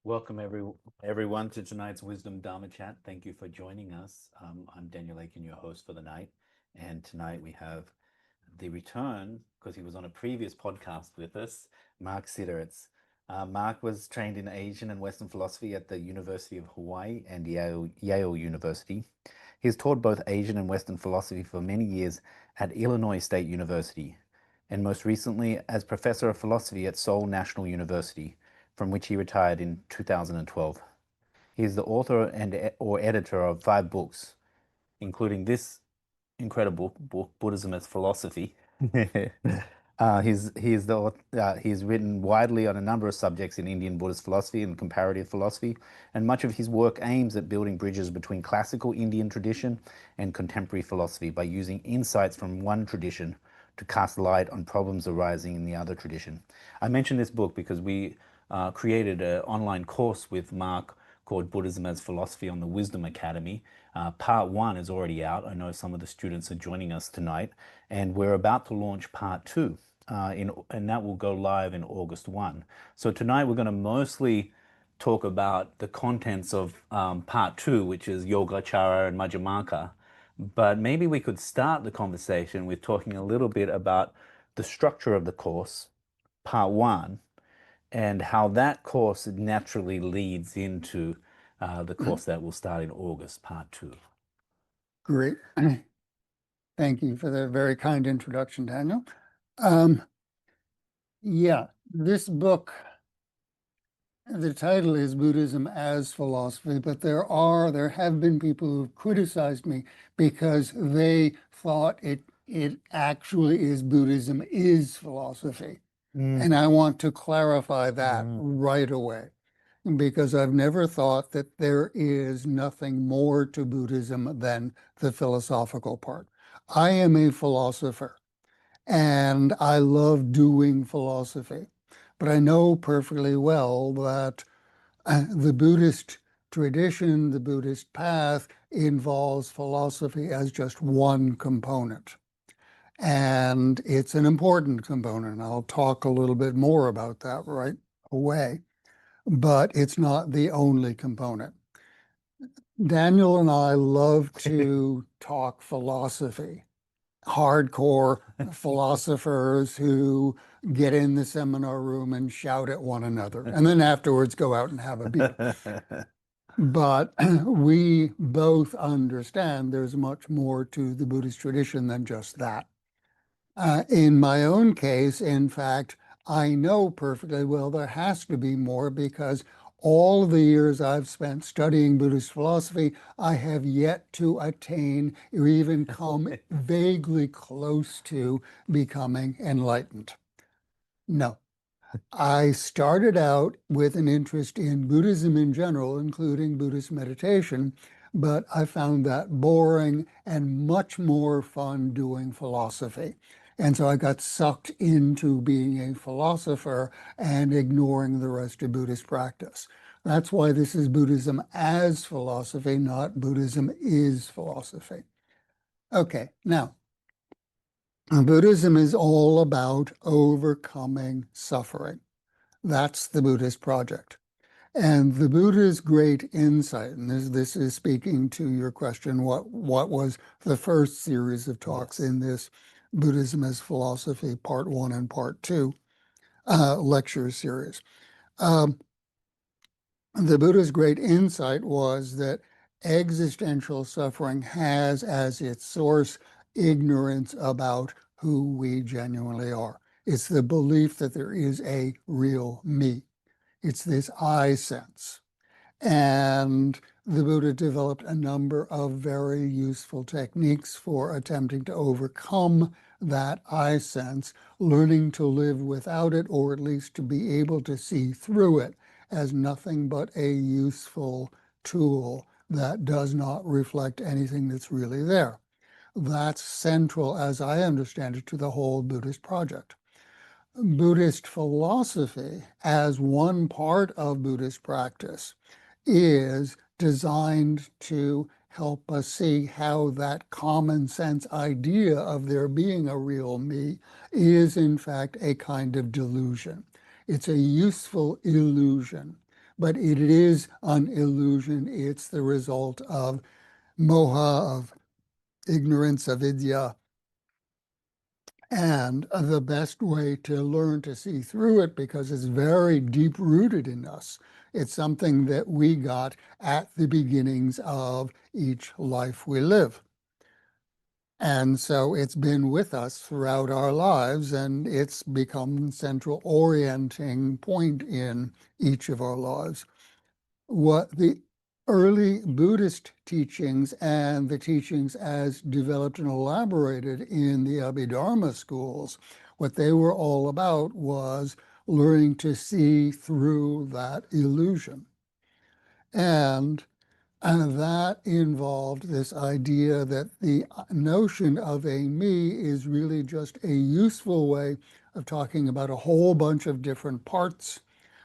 Welcome everyone to tonight's Wisdom Dharma Chat. Thank you for joining us. I'm Daniel Aiken, your host for the night. And tonight we have the return, because he was on a previous podcast with us, Mark Siderits. Mark was trained in Asian and Western philosophy at the University of Hawaii and Yale University. He has taught both Asian and Western philosophy for many years at Illinois State University, and most recently as professor of philosophy at Seoul National University, from which he retired in 2012. He is the author or editor of 5 books, including this incredible book, Buddhism as Philosophy. He's written widely on a number of subjects in Indian Buddhist philosophy and comparative philosophy, and much of his work aims at building bridges between classical Indian tradition and contemporary philosophy by using insights from one tradition to cast light on problems arising in the other tradition. I mention this book because we created an online course with Mark called Buddhism as Philosophy on the Wisdom Academy. Part 1 is already out. I know some of the students are joining us tonight, and we're about to launch Part 2, and that will go live in August 1. So tonight we're going to mostly talk about the contents of Part 2, which is Yogācāra and Madhyamaka. But maybe we could start the conversation with talking a little bit about the structure of the course, Part 1, and how that course naturally leads into the course that will start in August, Part 2. Great. Thank you for the very kind introduction, Daniel. Yeah, this book, the title is Buddhism as Philosophy, but there have been people who've criticized me because they thought it actually is Buddhism is philosophy. And I want to clarify that right away, because I've never thought that there is nothing more to Buddhism than the philosophical part. I am a philosopher, and I love doing philosophy, but I know perfectly well that the Buddhist tradition, the Buddhist path, involves philosophy as just one component. And it's an important component. I'll talk a little bit more about that right away, but it's not the only component. Daniel and I love to talk philosophy, hardcore philosophers who get in the seminar room and shout at one another, and then afterwards go out and have a beer. But we both understand there's much more to the Buddhist tradition than just that. In my own case, in fact, I know perfectly well there has to be more, because all the years I've spent studying Buddhist philosophy, I have yet to attain or even come vaguely close to becoming enlightened. No. I started out with an interest in Buddhism in general, including Buddhist meditation, but I found that boring and much more fun doing philosophy. And so I got sucked into being a philosopher and ignoring the rest of Buddhist practice. That's why this is Buddhism as philosophy, not Buddhism is philosophy. Okay, now, Buddhism is all about overcoming suffering. That's the Buddhist project. And the Buddha's great insight, and this is speaking to your question, what was the first series of talks in this Buddhism as Philosophy, Part 1 and Part 2 lecture series. The Buddha's great insight was that existential suffering has as its source ignorance about who we genuinely are. It's the belief that there is a real me. It's this I sense. And the Buddha developed a number of very useful techniques for attempting to overcome that I sense, learning to live without it, or at least to be able to see through it as nothing but a useful tool that does not reflect anything that's really there. That's central, as I understand it, to the whole Buddhist project. Buddhist philosophy, as one part of Buddhist practice, is designed to help us see how that common sense idea of there being a real me is in fact a kind of delusion. It's a useful illusion, but it is an illusion. It's the result of moha, of ignorance, avidya. And the best way to learn to see through it, because it's very deep rooted in us, it's something that we got at the beginnings of each life we live. And so it's been with us throughout our lives, and it's become the central orienting point in each of our lives. What the early Buddhist teachings and the teachings as developed and elaborated in the Abhidharma schools, what they were all about was learning to see through that illusion. And that involved this idea that the notion of a me is really just a useful way of talking about a whole bunch of different parts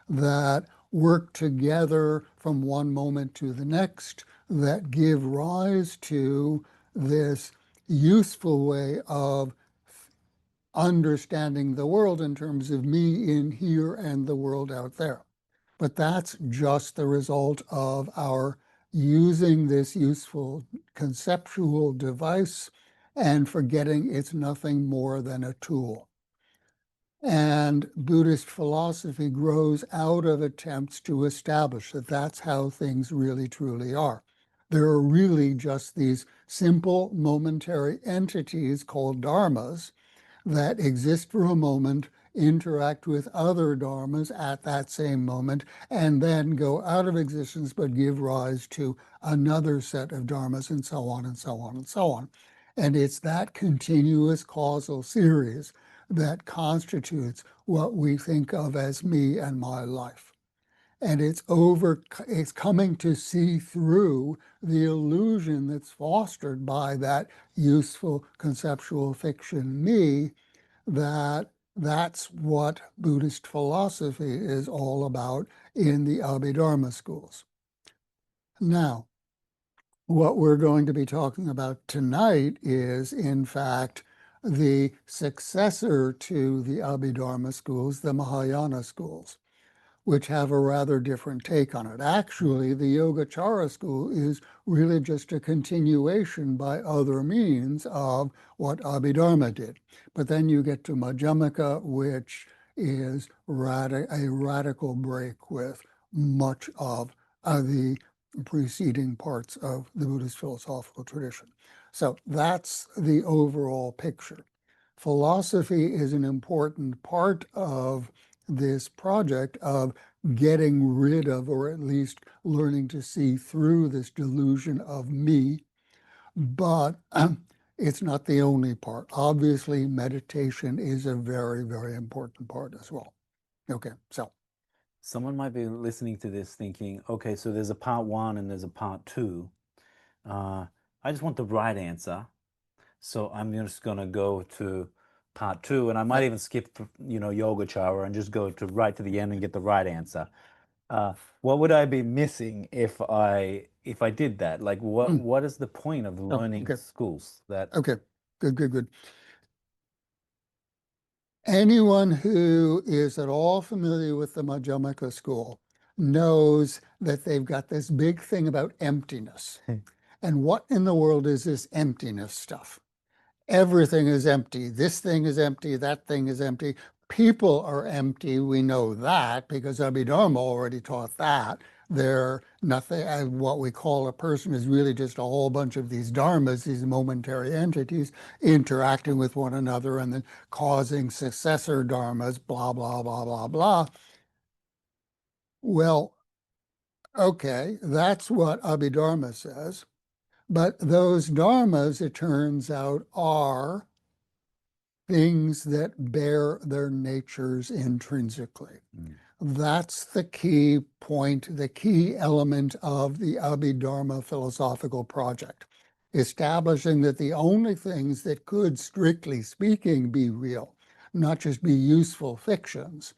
that work together from one moment to the next, that give rise to this useful way of understanding the world in terms of me in here and the world out there. But that's just the result of our using this useful conceptual device and forgetting it's nothing more than a tool. And Buddhist philosophy grows out of attempts to establish that that's how things really truly are. There are really just these simple momentary entities called dharmas that exist for a moment, interact with other dharmas at that same moment, and then go out of existence but give rise to another set of dharmas, and so on and so on and so on. And it's that continuous causal series that constitutes what we think of as me and my life. And it's coming to see through the illusion that's fostered by that useful conceptual fiction me, that's what Buddhist philosophy is all about in the Abhidharma schools. Now, what we're going to be talking about tonight is, in fact, the successor to the Abhidharma schools, the Mahayana schools, which have a rather different take on it. Actually, the Yogācāra school is really just a continuation by other means of what Abhidharma did. But then you get to Madhyamaka, which is a radical break with much of the preceding parts of the Buddhist philosophical tradition. So that's the overall picture. Philosophy is an important part of this project of getting rid of, or at least learning to see through, this delusion of me, but it's not the only part. Obviously, meditation is a very, very important part as well. Okay, so. Someone might be listening to this thinking, okay, so there's a part one and there's a part two. I just want the right answer. So I'm just going to go to part two, and I might even skip, Yogācāra and just go right to the end and get the right answer. What would I be missing if I did that? Like, what is the point of learning schools? Okay, good. Anyone who is at all familiar with the Madhyamaka school knows that they've got this big thing about emptiness. And what in the world is this emptiness stuff? Everything is empty. This thing is empty. That thing is empty. People are empty. We know that because Abhidharma already taught that. They're nothing. What we call a person is really just a whole bunch of these dharmas, these momentary entities interacting with one another and then causing successor dharmas, blah, blah, blah, blah, blah. Well, okay, that's what Abhidharma says. But those dharmas, it turns out, are things that bear their natures intrinsically. That's the key point, the key element of the Abhidharma philosophical project, establishing that the only things that could, strictly speaking, be real, not just be useful fictions,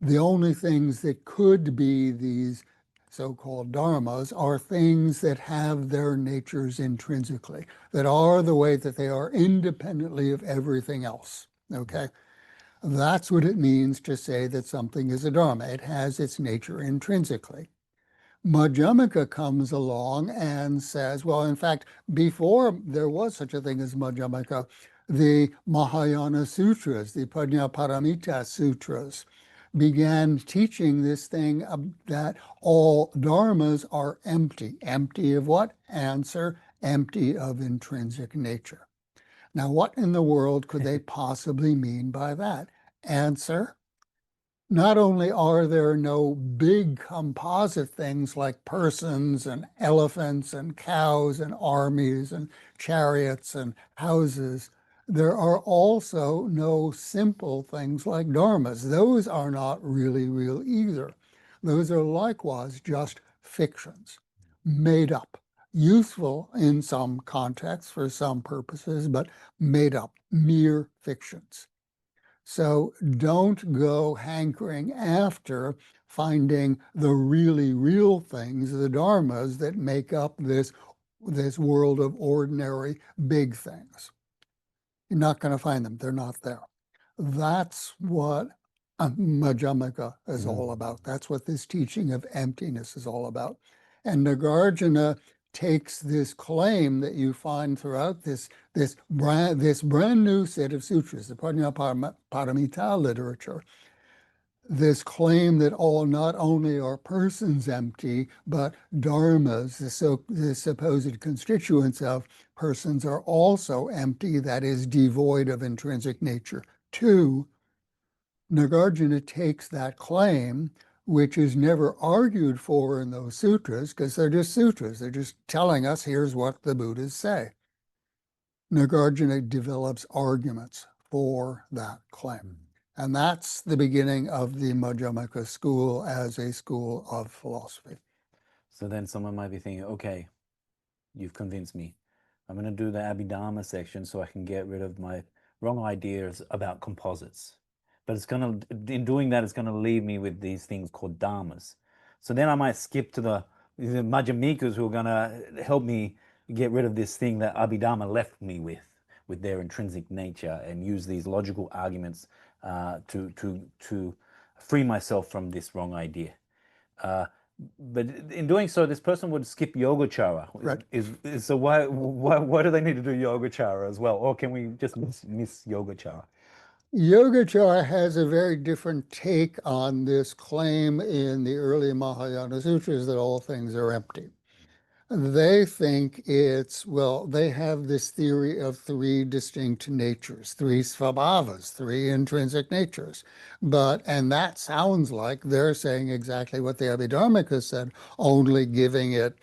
the only things that could be these so-called dharmas are things that have their natures intrinsically, that are the way that they are independently of everything else, okay? That's what it means to say that something is a Dharma. It has its nature intrinsically. Madhyamaka comes along and says, well, in fact, before there was such a thing as Madhyamaka, the Mahayana Sutras, the Prajnaparamita Sutras, began teaching this thing that all dharmas are empty. Empty of what? Answer, empty of intrinsic nature. Now, what in the world could they possibly mean by that? Answer, not only are there no big composite things like persons and elephants and cows and armies and chariots and houses, there are also no simple things like dharmas. Those are not really real either. Those are likewise just fictions, made up, useful in some contexts for some purposes, but made up, mere fictions. So don't go hankering after finding the really real things, the dharmas that make up this world of ordinary big things. You're not going to find them. They're not there. That's what Madhyamaka is all about. That's what this teaching of emptiness is all about. And Nāgārjuna takes this claim that you find throughout this brand new set of sutras, the Prajnaparamita literature, this claim that all not only are persons empty, but dharmas, the supposed constituents of persons, are also empty, that is, devoid of intrinsic nature too. Nāgārjuna takes that claim, which is never argued for in those sutras, because they're just sutras. They're just telling us, here's what the Buddhas say. Nāgārjuna develops arguments for that claim. And that's the beginning of the Madhyamaka school as a school of philosophy. So then someone might be thinking, okay, you've convinced me. I'm going to do the Abhidharma section so I can get rid of my wrong ideas about composites. But it's going to, in doing that, it's going to leave me with these things called dharmas. So then I might skip to the Madhyamikas who are going to help me get rid of this thing that Abhidharma left me with their intrinsic nature, and use these logical arguments to free myself from this wrong idea. But in doing so, this person would skip Yogācāra. Right. So why do they need to do Yogācāra as well? Or can we just miss Yogācāra? Yogācāra has a very different take on this claim in the early Mahayana Sutras that all things are empty. They think they have this theory of three distinct natures, three svabhavas, three intrinsic natures. And that sounds like they're saying exactly what the Abhidharmaka said, only giving it,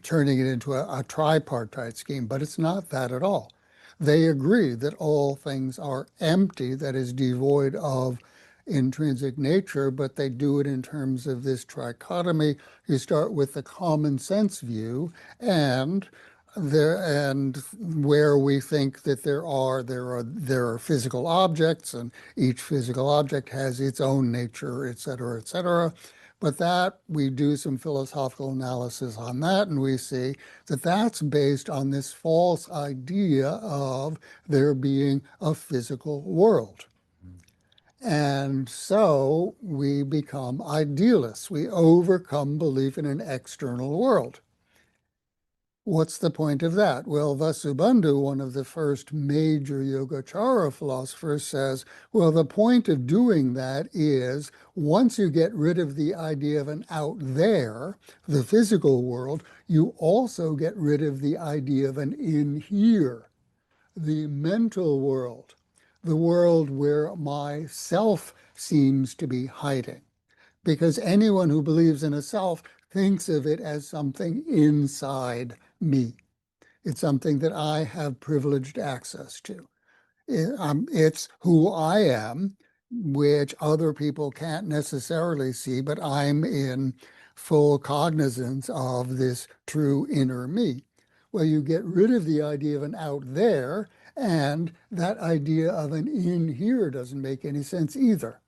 turning it into a tripartite scheme, but it's not that at all. They agree that all things are empty, that is devoid of intrinsic nature, but they do it in terms of this trichotomy. You start with the common sense view, and where we think that there are physical objects, and each physical object has its own nature, et cetera, et cetera. But that we do some philosophical analysis on that, and we see that that's based on this false idea of there being a physical world. And so we become idealists. We overcome belief in an external world. What's the point of that? Well, Vasubandhu, one of the first major Yogācāra philosophers, says, well, the point of doing that is once you get rid of the idea of an out there, the physical world, you also get rid of the idea of an in here, the mental world, the world where my self seems to be hiding. Because anyone who believes in a self thinks of it as something inside me. It's something that I have privileged access to. It's who I am, which other people can't necessarily see, but I'm in full cognizance of this true inner me. Well, you get rid of the idea of an out there, and that idea of an in here doesn't make any sense either.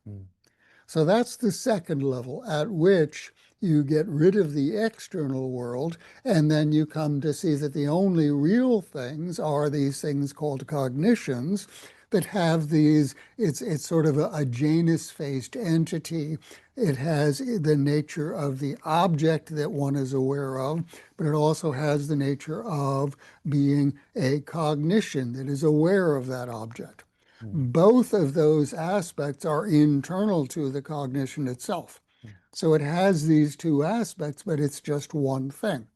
So that's the second level at which you get rid of the external world, and then you come to see that the only real things are these things called cognitions, that have these, it's sort of a Janus-faced entity. It has the nature of the object that one is aware of, but it also has the nature of being a cognition that is aware of that object. Both of those aspects are internal to the cognition itself. So it has these two aspects, but it's just one thing.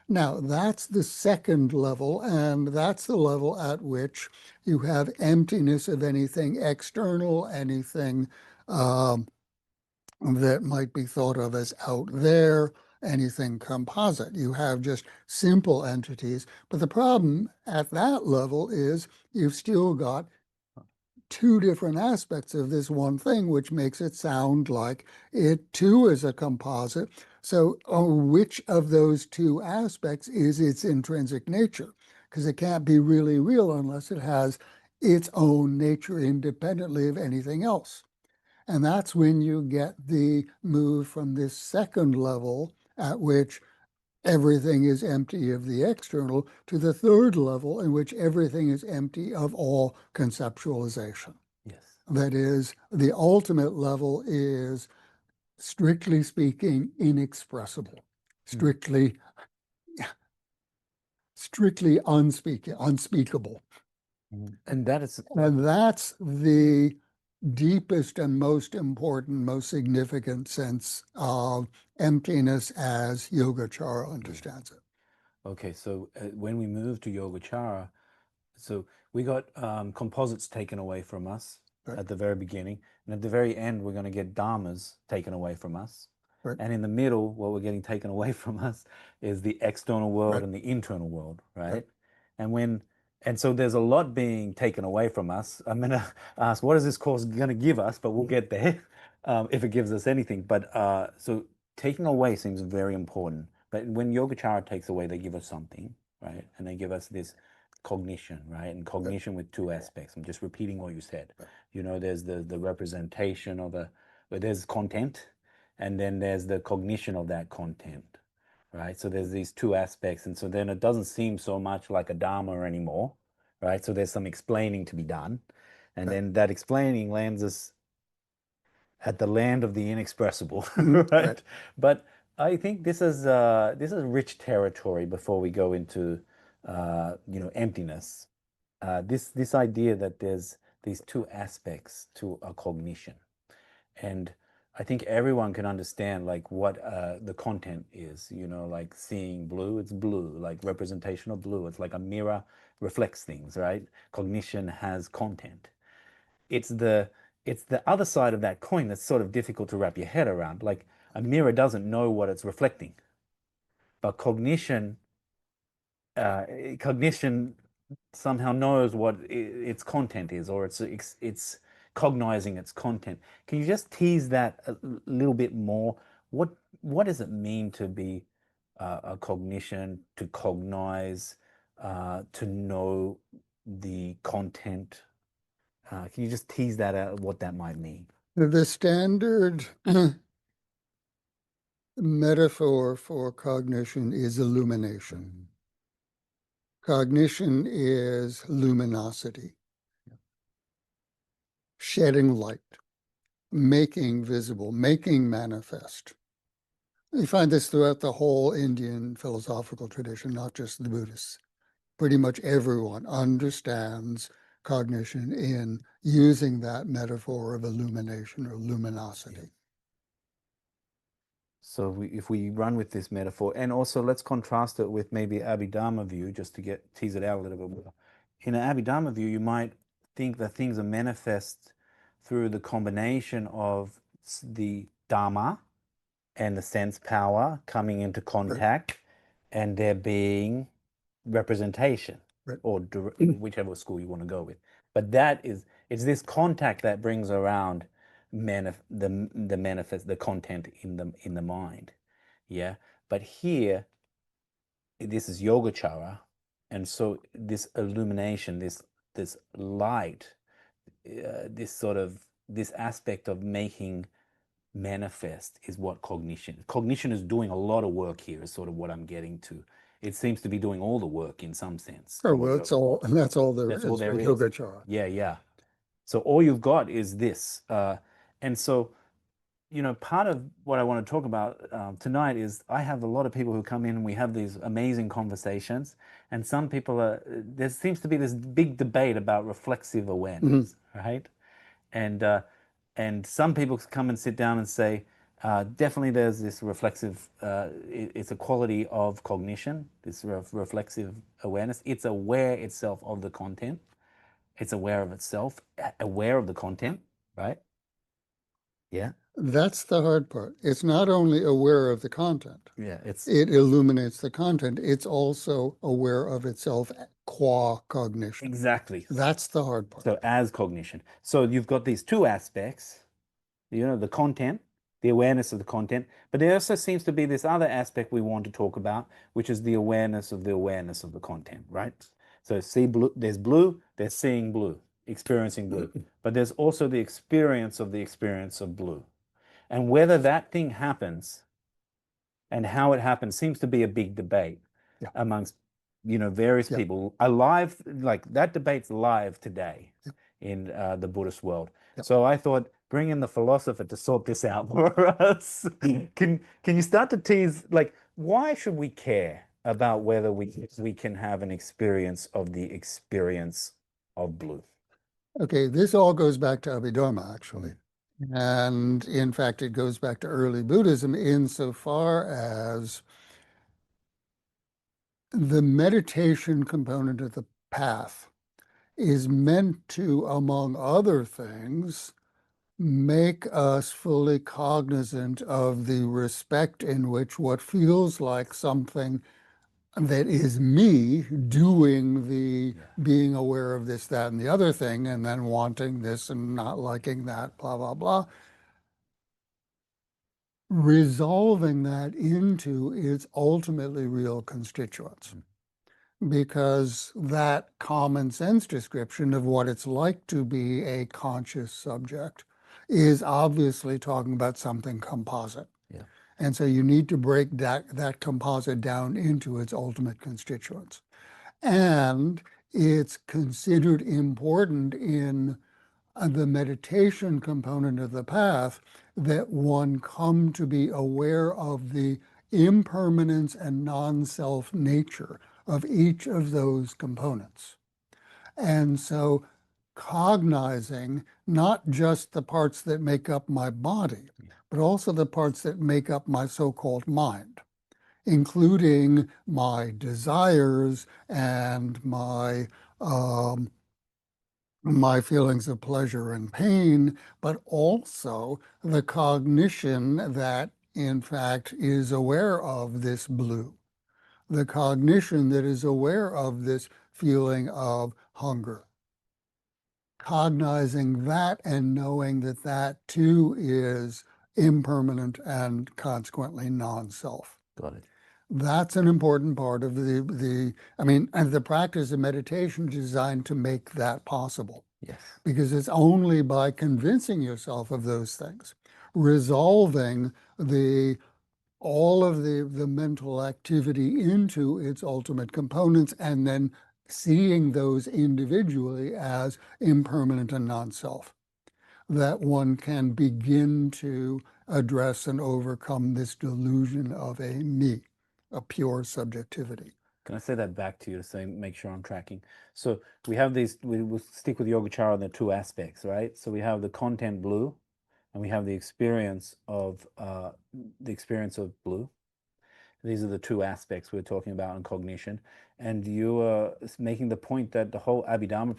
Now, that's the second level, and that's the level at which you have emptiness of anything external, anything that might be thought of as out there, anything composite. You have just simple entities. But the problem at that level is you've still got two different aspects of this one thing, which makes it sound like it too is a composite. So which of those two aspects is its intrinsic nature? Because it can't be really real unless it has its own nature independently of anything else. And that's when you get the move from this second level at which everything is empty of the external to the third level in which everything is empty of all conceptualization. Yes. That is, the ultimate level is, strictly speaking, inexpressible, strictly unspeakable. And that is, And that's the deepest and most important, most significant sense of emptiness as Yogacara understands it. okay, so when we moved to Yogacara, so we got composites taken away from us at the very beginning. And at the very end, we're going to get dharmas taken away from us. Right. And in the middle, what we're getting taken away from us is the external world and the internal world, right? And so there's a lot being taken away from us. I'm going to ask, what is this course going to give us? But we'll get there if it gives us anything. But so taking away seems very important. But when Yogacara takes away, they give us something, right? And they give us this cognition, right? And cognition with two aspects. I'm just repeating what you said. You know, there's the representation of there's content, and then there's the cognition of that content, right? So there's these two aspects. And so then it doesn't seem so much like a Dharma anymore, right? So there's some explaining to be done. And then that explaining lands us at the land of the inexpressible, right? But I think this is rich territory before we go into emptiness. This idea that there's these two aspects to a cognition, and I think everyone can understand like what the content is. You know, like seeing blue, it's blue, like representation of blue. It's like a mirror reflects things, right? Cognition has content. It's the other side of that coin that's sort of difficult to wrap your head around. Like a mirror doesn't know what it's reflecting, but cognition somehow knows what its content is, or it's cognizing its content. Can you just tease that a little bit more? What does it mean to be a cognition, to cognize, to know the content? Can you just tease that out, what that might mean? The standard metaphor for cognition is illumination. Cognition is luminosity, shedding light, making visible, making manifest. You find this throughout the whole Indian philosophical tradition, not just the Buddhists. Pretty much everyone understands cognition in using that metaphor of illumination or luminosity. So if we run with this metaphor, and also let's contrast it with maybe Abhidharma view, just to tease it out a little bit more. In an Abhidharma view, you might think that things are manifest through the combination of the Dharma and the sense power coming into contact, and there being representation, or whichever school you want to go with. But it's this contact that brings around the manifest, the content in the mind. Yeah. But here, this is Yogacara, and so this illumination, this light, this aspect of making manifest is what cognition is doing. A lot of work here is sort of what I'm getting to. It seems to be doing all the work in some sense. Oh, well, that's all there is. Yogacara. Yeah. So all you've got is this. And so, part of what I want to talk about tonight is I have a lot of people who come in and we have these amazing conversations. And some people there seems to be this big debate about reflexive awareness, right? And some people come and sit down and say, definitely there's this reflexive, it's a quality of cognition, this reflexive awareness. It's aware itself of the content. It's aware of itself, aware of the content, right? Yeah. That's the hard part. It's not only aware of the content. Yeah, it illuminates the content. It's also aware of itself qua cognition. Exactly. That's the hard part. So as cognition. So you've got these two aspects, the content, the awareness of the content, but there also seems to be this other aspect we want to talk about, which is the awareness of the content, right? So see blue, they're seeing blue, experiencing blue, but there's also the experience of blue. And whether that thing happens and how it happens seems to be a big debate amongst, various people. Alive, like that debate's live today in the Buddhist world. So I thought, bring in the philosopher to sort this out for us. Can you start to tease, like, why should we care about whether we can have an experience of the experience of blue? Okay, this all goes back to Abhidharma, actually. And in fact, it goes back to early Buddhism insofar as the meditation component of the path is meant to, among other things, make us fully cognizant of the respect in which what feels like something that is me doing the being aware of this, that, and the other thing, and then wanting this and not liking that, blah, blah, blah. Resolving that into its ultimately real constituents. Because that common sense description of what it's like to be a conscious subject is obviously talking about something composite. And so you need to break that composite down into its ultimate constituents. And it's considered important in the meditation component of the path that one come to be aware of the impermanence and non-self nature of each of those components. And so cognizing not just the parts that make up my body, but also the parts that make up my so-called mind, including my desires and my feelings of pleasure and pain, but also the cognition that, in fact, is aware of this blue, the cognition that is aware of this feeling of hunger. Cognizing that and knowing that that too is impermanent and consequently non-self. Got it. That's an important part of the practice of meditation designed to make that possible. Yes. Because it's only by convincing yourself of those things, resolving all of the mental activity into its ultimate components, and then seeing those individually as impermanent and non-self, that one can begin to address and overcome this delusion of a me, a pure subjectivity. Can I say that back to you to make sure I'm tracking? So we have we'll stick with Yogācāra in the two aspects, right? So we have the content blue, and we have the experience of blue. These are the two aspects we're talking about in cognition. And you are making the point that the whole Abhidharma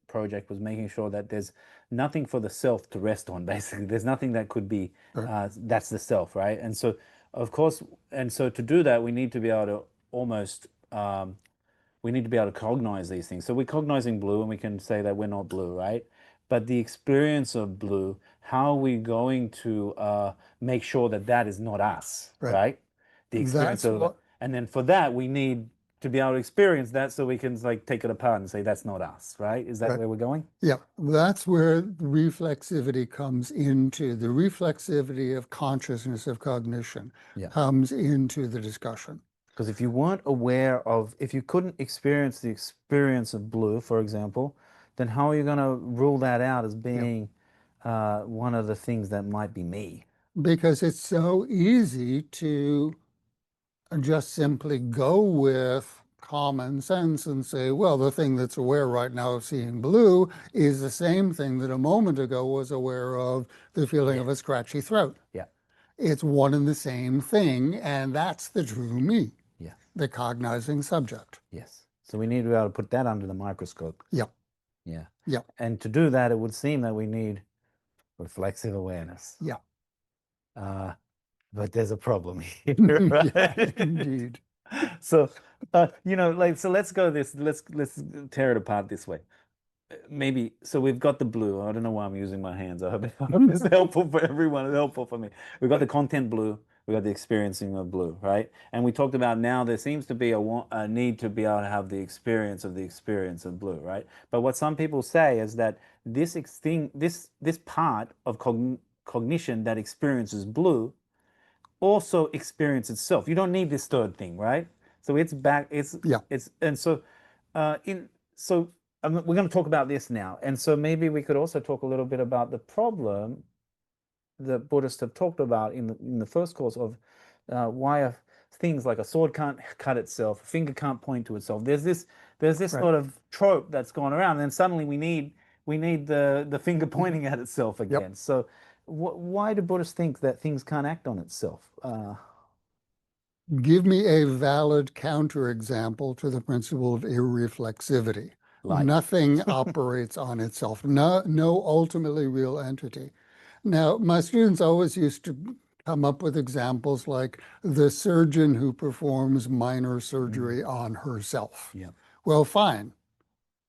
project was making sure that there's nothing for the self to rest on, basically. There's nothing that could be, that's the self, right? And so, of course, to do that, we need to be able to almost, we need to be able to cognize these things. So we're cognizing blue, and we can say that we're not blue, right? But the experience of blue, how are we going to make sure that that is not us, right? The experience and then for that we need to be able to experience that so we can take it apart and say that's not us, right? Is that where we're going? Yeah, that's where reflexivity comes into, the reflexivity of consciousness, of cognition, comes into the discussion. Because if you weren't aware of, if you couldn't experience the experience of blue, for example, then how are you going to rule that out as being one of the things that might be me? Because it's so easy to just simply go with common sense and say, well, the thing that's aware right now of seeing blue is the same thing that a moment ago was aware of the feeling of a scratchy throat. Yeah. It's one and the same thing, and that's the true me, Yeah. the cognizing subject. Yes. So we need to be able to put that under the microscope. Yep. Yeah. Yep. And to do that, it would seem that we need reflexive awareness. Yeah. But there's a problem here, right? Yeah, indeed. So, so let's go let's tear it apart this way. Maybe, so we've got the blue. I don't know why I'm using my hands. I hope it's helpful for everyone. It's helpful for me. We've got the content blue. We've got the experiencing of blue, right? And we talked about now there seems to be a need to be able to have the experience of blue, right? But what some people say is that this part of cognition that experiences blue also experience itself. You don't need this third thing, right? So it's back. And so, we're going to talk about this now. And so maybe we could also talk a little bit about the problem that Buddhists have talked about in the first course of why things like a sword can't cut itself, a finger can't point to itself. There's this right. sort of trope that's gone around, and then suddenly we need the finger pointing at itself again. Yep. So why do Buddhists think that things can't act on itself? Give me a valid counterexample to the principle of irreflexivity. Light. Nothing operates on itself. No ultimately real entity. Now, my students always used to come up with examples like the surgeon who performs minor surgery on herself. Yeah. Well, fine.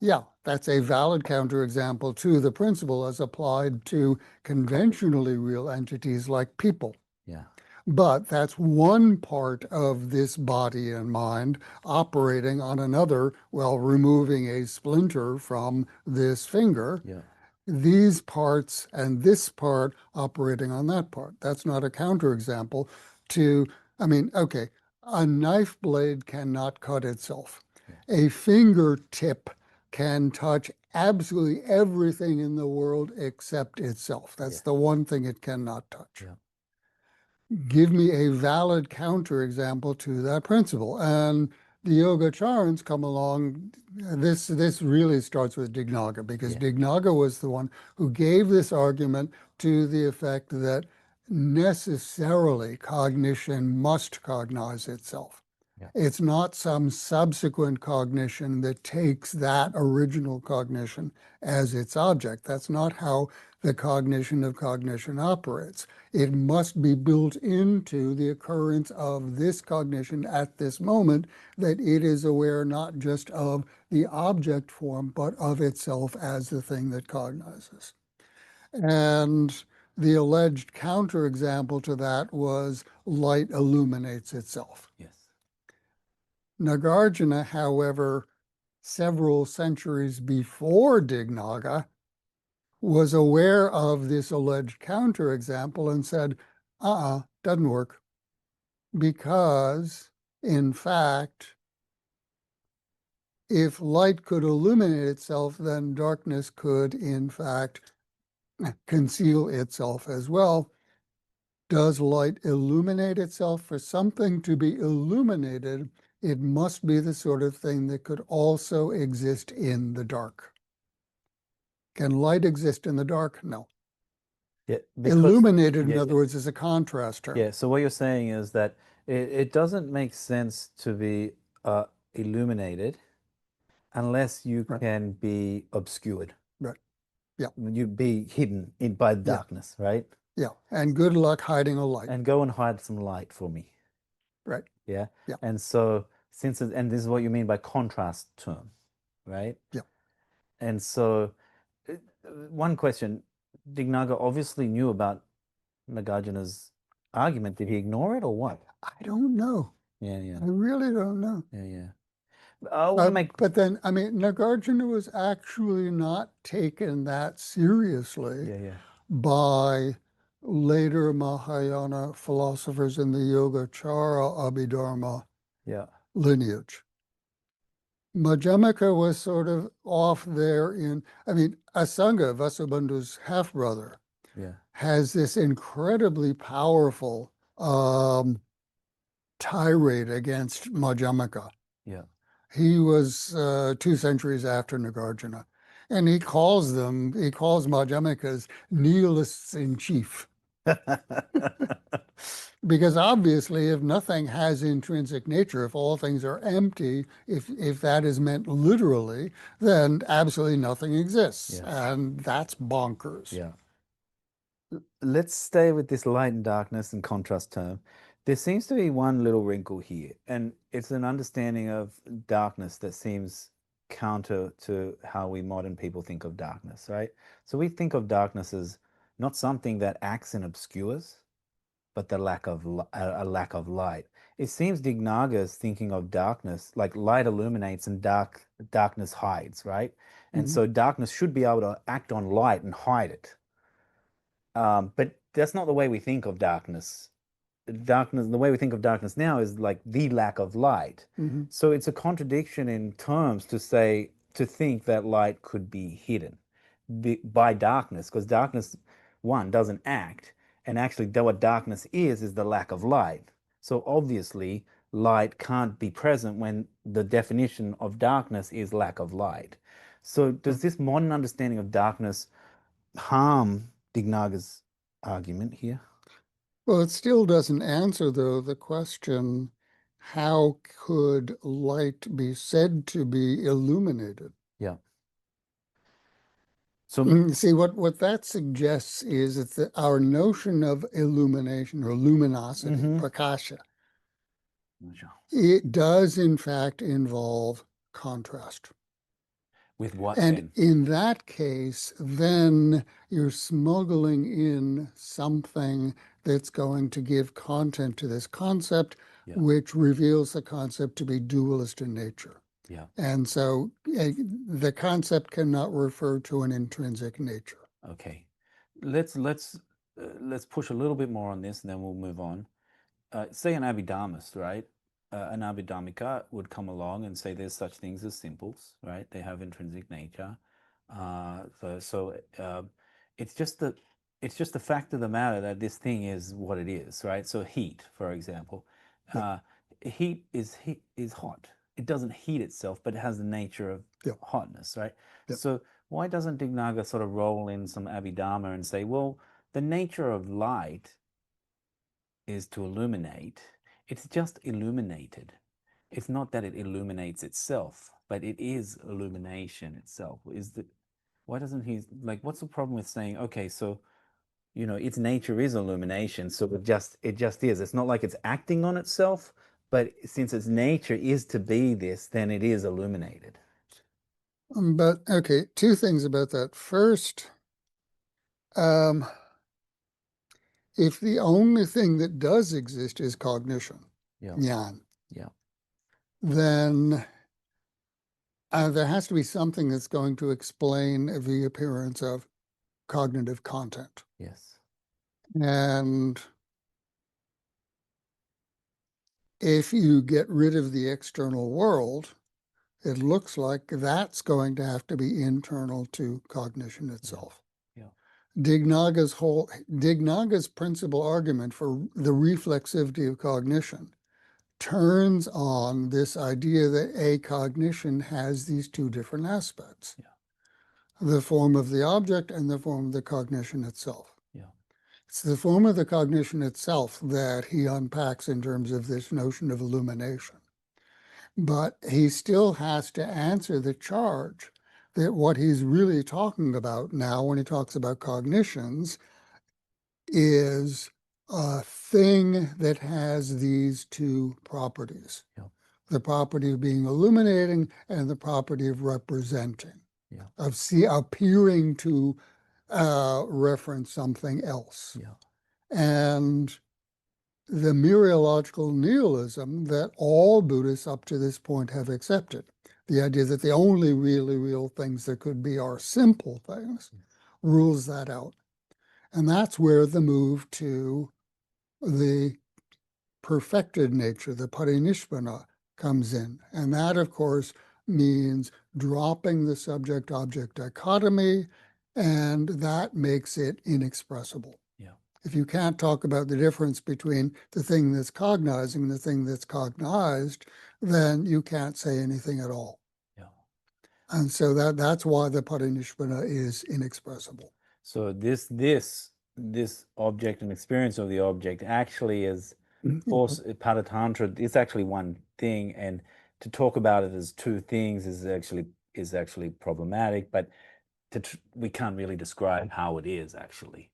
Yeah, that's a valid counterexample to the principle as applied to conventionally real entities like people. Yeah. But that's one part of this body and mind operating on another while removing a splinter from this finger. Yeah. These parts and this part operating on that part. That's not a counterexample to, okay, a knife blade cannot cut itself. Yeah. A fingertip can touch absolutely everything in the world except itself. That's the one thing it cannot touch. Yeah. Give me a valid counterexample to that principle. And the Yogācārans come along. This really starts with Dignaga, because Dignaga was the one who gave this argument to the effect that necessarily cognition must cognize itself. Yeah. It's not some subsequent cognition that takes that original cognition as its object. That's not how the cognition of cognition operates. It must be built into the occurrence of this cognition at this moment, that it is aware not just of the object form, but of itself as the thing that cognizes. And the alleged counterexample to that was light illuminates itself. Yes. Nāgārjuna, however, several centuries before Dignaga, was aware of this alleged counterexample and said, doesn't work. Because, in fact, if light could illuminate itself, then darkness could, in fact, conceal itself as well. Does light illuminate itself? For something to be illuminated, it must be the sort of thing that could also exist in the dark. Can light exist in the dark? No. Yeah, illuminated, in other words, is a contrast term. Yeah, so what you're saying is that it doesn't make sense to be illuminated unless you can be obscured. Right. Yeah. You'd be hidden by darkness, right? Yeah, and good luck hiding a light. And go and hide some light for me. Right. Yeah? Yeah. And so, and this is what you mean by contrast term, right? Yeah. And so, one question, Dignaga obviously knew about Nāgārjuna's argument. Did he ignore it or what? I don't know. Yeah. I really don't know. Yeah. But then, Nāgārjuna was actually not taken that seriously by later Mahayana philosophers in the Yogācāra Abhidharma lineage. Madhyamaka was sort of off there I mean, Asanga, Vasubandhu's half-brother, Yeah. has this incredibly powerful tirade against Madhyamaka. Yeah. He was 2 centuries after Nāgārjuna, and he calls Madhyamakas nihilists in chief. Because obviously, if nothing has intrinsic nature, if all things are empty, if that is meant literally, then absolutely nothing exists. Yes. And that's bonkers. Yeah. Let's stay with this light and darkness and contrast term. There seems to be one little wrinkle here, and it's an understanding of darkness that seems counter to how we modern people think of darkness, right? So we think of darkness as not something that acts and obscures, but the lack of a lack of light. It seems Dignaga is thinking of darkness like light illuminates and darkness hides, right? And so darkness should be able to act on light and hide it. But that's not the way we think of darkness. The way we think of darkness now is like the lack of light. So it's a contradiction in terms to think that light could be hidden by darkness, because darkness, one, doesn't act, and actually what darkness is the lack of light. So obviously light can't be present when the definition of darkness is lack of light. So does this modern understanding of darkness harm Dignaga's argument here? Well, it still doesn't answer, though, the question, how could light be said to be illuminated? Yeah. So see, what that suggests is that our notion of illumination or luminosity, prakasha, it does in fact involve contrast. with what And then? in that case, then you're smuggling in something that's going to give content to this concept, which reveals the concept to be dualist in nature. Yeah. And so the concept cannot refer to an intrinsic nature. Okay. Let's push a little bit more on this, and then we'll move on. Say an Abhidharmist, right? An Abhidharmika would come along and say there's such things as simples, right? They have intrinsic nature. It's just the fact of the matter that this thing is what it is, right? So heat, for example, heat is hot. It doesn't heat itself, but it has the nature of hotness, right? So why doesn't Dignaga sort of roll in some Abhidharma and say, well, the nature of light is to illuminate. It's just illuminated. It's not that it illuminates itself, but it is illumination itself. Why doesn't he, like, what's the problem with saying, okay, so, its nature is illumination, so it just is. It's not like it's acting on itself, but since its nature is to be this, then it is illuminated. But okay, 2 things about that. First, if the only thing that does exist is cognition, jnana, then there has to be something that's going to explain the appearance of cognitive content. Yes. And if you get rid of the external world, it looks like that's going to have to be internal to cognition itself. Dignaga's principal argument for the reflexivity of cognition turns on this idea that a cognition has these 2 different aspects, the form of the object and the form of the cognition itself. It's the form of the cognition itself that he unpacks in terms of this notion of illumination. But he still has to answer the charge that what he's really talking about now when he talks about cognitions is a thing that has these 2 properties. The property of being illuminating and the property of representing, of appearing to reference something else. And the mereological nihilism that all Buddhists up to this point have accepted, the idea that the only really real things there could be are simple things, rules that out. And that's where the move to the perfected nature, the parinishvana, comes in. And that, of course, means dropping the subject-object dichotomy, and that makes it inexpressible. Yeah. If you can't talk about the difference between the thing that's cognizing and the thing that's cognized, then you can't say anything at all. Yeah. And so that's why the parinishvana is inexpressible. So this object and experience of the object actually is force Paratantra. It's actually one thing, and to talk about it as two things is actually problematic. But we can't really describe how it is actually.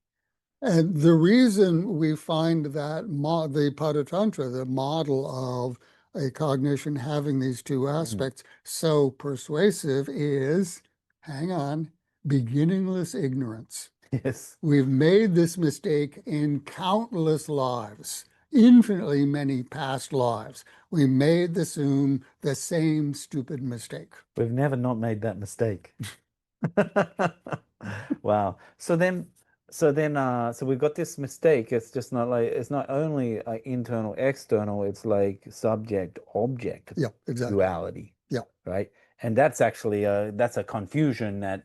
And the reason we find that the Paratantra, the model of a cognition having these two aspects, so persuasive is, hang on, beginningless ignorance. Yes. We've made this mistake in countless lives, infinitely many past lives. We made the same stupid mistake. We've never not made that mistake. Wow. So we've got this mistake. It's just not like, it's not only internal, external, it's like subject, object duality. Yeah. Right. And that's actually that's a confusion that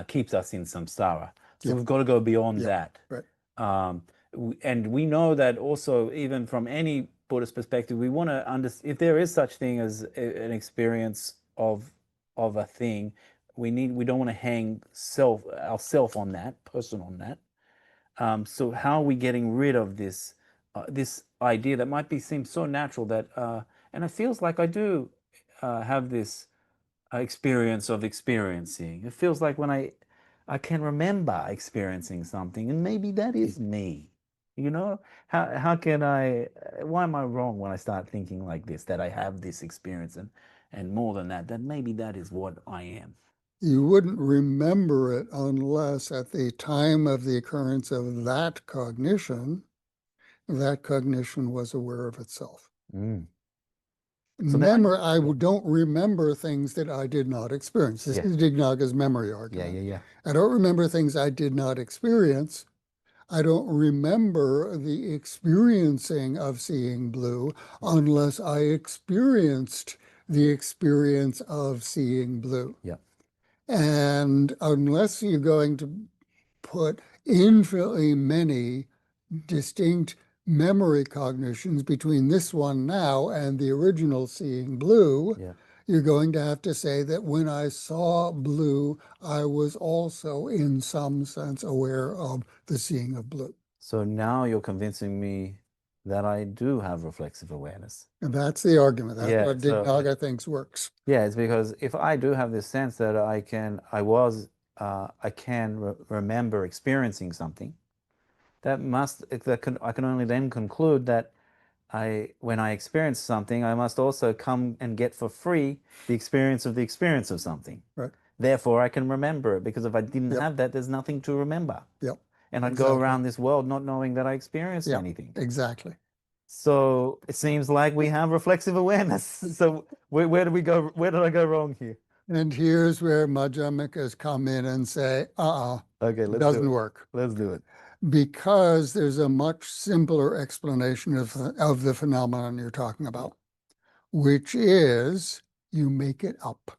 keeps us in samsara. So we've got to go beyond that. Right. And we know that also, even from any Buddhist perspective, we want to understand if there is such thing as an experience of a thing. We don't want to hang ourself on that, person on that. So how are we getting rid of this this idea that might seem so natural that and it feels like I do have this experience of experiencing. It feels like when I can remember experiencing something, and maybe that is me. You know, how can why am I wrong when I start thinking like this, that I have this experience and more than that maybe that is what I am. You wouldn't remember it unless at the time of the occurrence of that cognition was aware of itself. So I don't remember things that I did not experience. This is Dignaga's memory argument. Yeah. I don't remember things I did not experience. I don't remember the experiencing of seeing blue unless I experienced the experience of seeing blue. Yeah. And unless you're going to put infinitely many distinct memory cognitions between this one now and the original seeing blue, you're going to have to say that when I saw blue, I was also in some sense aware of the seeing of blue. So now you're convincing me that I do have reflexive awareness. And that's the argument. That's what Dignaga thinks works. Yeah, it's because if I do have this sense that I can remember experiencing something, I can only then conclude that when I experience something, I must also come and get for free the experience of something. Right. Therefore, I can remember it, because if I didn't have that, there's nothing to remember. Yep. And I'd go around this world not knowing that I experienced anything. Exactly. So it seems like we have reflexive awareness. So where did we go? Where did I go wrong here? And here's where Madhyamikas come in and say, okay, it doesn't work. Let's do it. Because there's a much simpler explanation of the phenomenon you're talking about, which is you make it up.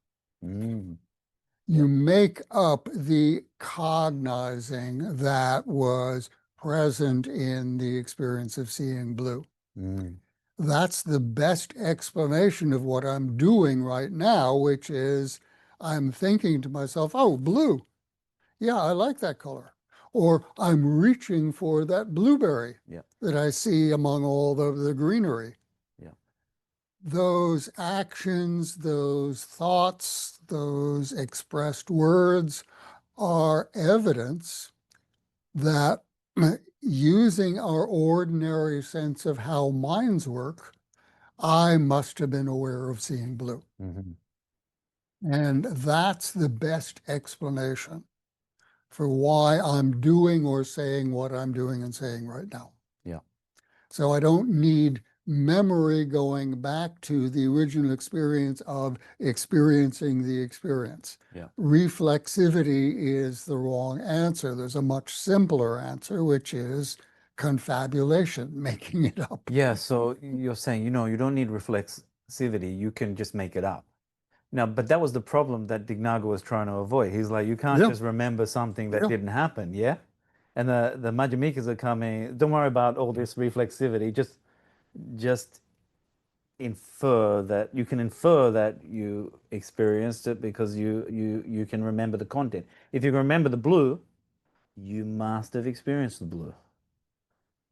You make up the cognizing that was present in the experience of seeing blue. That's the best explanation of what I'm doing right now, which is I'm thinking to myself, oh, blue. Yeah, I like that color. Or I'm reaching for that blueberry that I see among all the greenery. Those actions, those thoughts, those expressed words are evidence that using our ordinary sense of how minds work, I must have been aware of seeing blue. And that's the best explanation for why I'm doing or saying what I'm doing and saying right now. Yeah. So I don't need memory going back to the original experience of experiencing the experience. Yeah. Reflexivity is the wrong answer. There's a much simpler answer, which is confabulation, making it up. Yeah, so you're saying, you don't need reflexivity, you can just make it up. Now, but that was the problem that Dignaga was trying to avoid. He's like, you can't Yeah. just remember something that Yeah. didn't happen, yeah? And the Madhyamikas are coming, don't worry about all this reflexivity, just infer that you can infer that you experienced it because you can remember the content. If you can remember the blue, you must have experienced the blue.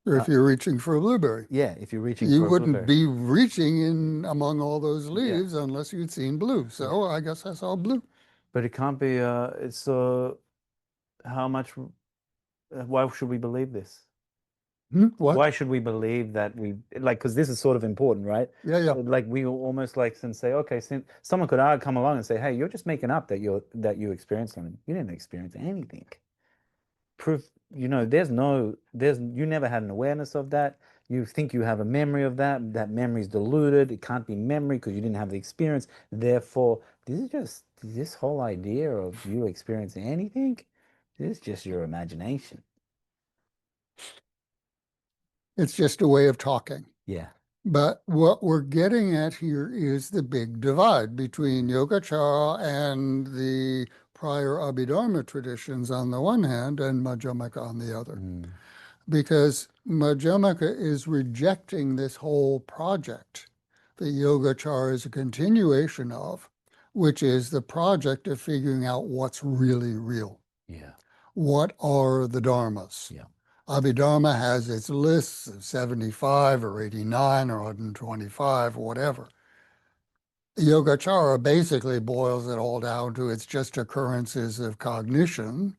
Or if you're reaching for a blueberry. Yeah, if you're reaching You for a wouldn't blueberry. be reaching in among all those Yeah. leaves unless you'd seen blue. So I guess I saw blue. But it can't be, it's how much, why should we believe this? What? Why should we believe that we, like, because this is sort of important, right? Yeah, yeah. Like we almost like can say, okay, since someone could come along and say, hey, you're just making up that you experienced something. You didn't experience anything. Proof, you never had an awareness of that. You think you have a memory of that. That memory is diluted. It can't be memory because you didn't have the experience. Therefore, this whole idea of you experiencing anything, this is just your imagination. It's just a way of talking. Yeah. But what we're getting at here is the big divide between Yogācāra and the prior Abhidharma traditions on the one hand and Madhyamaka on the other. Because Madhyamaka is rejecting this whole project that Yogācāra is a continuation of, which is the project of figuring out what's really real. Yeah. What are the dharmas? Yeah. Abhidharma has its lists of 75 or 89 or 125, whatever. Yogācāra basically boils it all down to it's just occurrences of cognition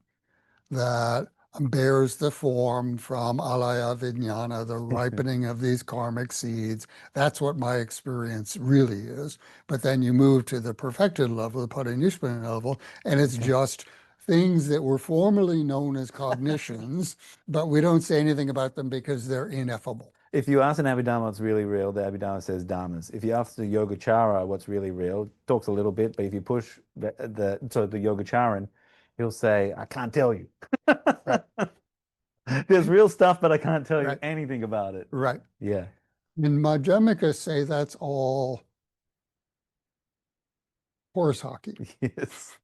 that bears the form from alaya vijnana, the ripening of these karmic seeds. That's what my experience really is. But then you move to the perfected level, the parinishpana level, and it's just things that were formerly known as cognitions, but we don't say anything about them because they're ineffable. If you ask an Abhidharma what's really real, the Abhidharma says dharmas. If you ask the Yogācāra what's really real, talks a little bit, but if you push the Yogācāran, he'll say, I can't tell you. Right. There's real stuff, but I can't tell you Right. anything about it. Right. Yeah. And Madhyamaka say that's all horse hockey. Yes.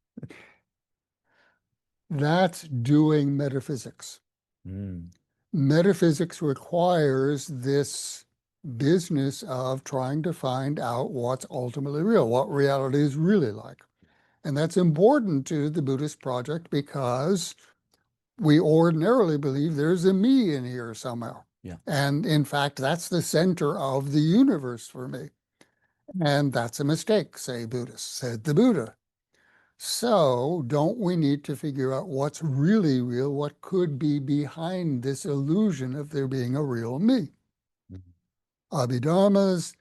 That's doing metaphysics. Metaphysics requires this business of trying to find out what's ultimately real, what reality is really like. And that's important to the Buddhist project because we ordinarily believe there's a me in here somehow. Yeah. And in fact, that's the center of the universe for me. And that's a mistake, say Buddhists, said the Buddha. So don't we need to figure out what's really real, what could be behind this illusion of there being a real me? Abhidharmikas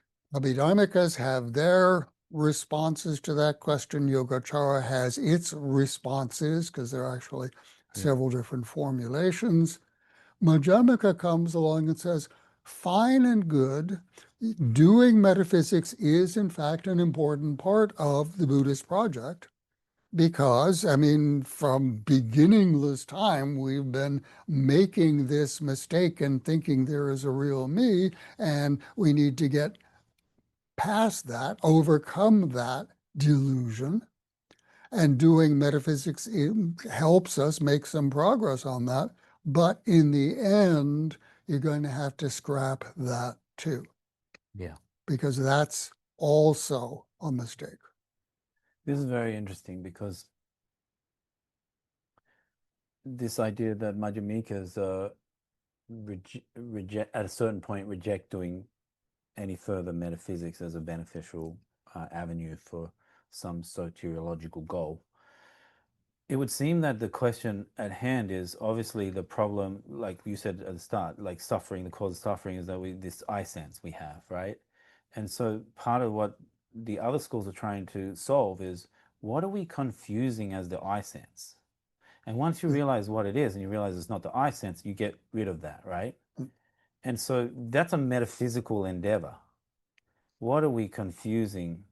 have their responses to that question. Yogācāra has its responses because there are actually several different formulations. Madhyamaka comes along and says, fine and good, doing metaphysics is in fact an important part of the Buddhist project. Because, I mean, from beginningless time, we've been making this mistake and thinking there is a real me, and we need to get past that, overcome that delusion. And doing metaphysics helps us make some progress on that. But in the end, you're going to have to scrap that too. Yeah. Because that's also a mistake. This is very interesting because this idea that Madhyamikas at a certain point reject doing any further metaphysics as a beneficial avenue for some soteriological goal. It would seem that the question at hand is obviously the problem, like you said at the start, like suffering, the cause of suffering is that this I sense we have, right? And so part of what the other schools are trying to solve is what are we confusing as the I sense? And once you realize what it is and you realize it's not the I sense, you get rid of that, right? And so that's a metaphysical endeavor. What are we confusing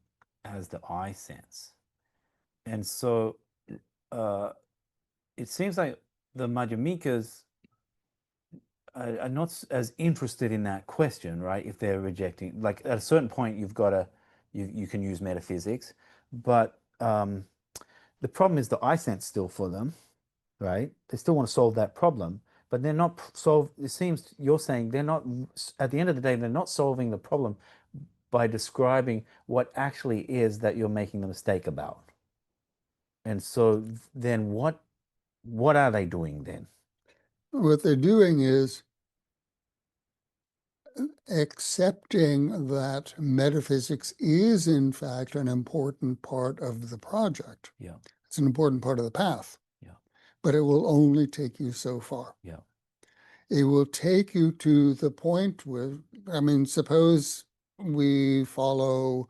as the I sense? And so it seems like the Madhyamikas are not as interested in that question, right? If they're rejecting, like at a certain point, you can use metaphysics, but the problem is the eye sense still for them, right? They still want to solve that problem, but they're not solve. It seems you're saying they're not. At the end of the day, they're not solving the problem by describing what actually is that you're making the mistake about. And so then what are they doing then? What they're doing is accepting that metaphysics is, in fact, an important part of the project. Yeah. It's an important part of the path. Yeah. But it will only take you so far. Yeah. It will take you to the point where, I mean, suppose we follow,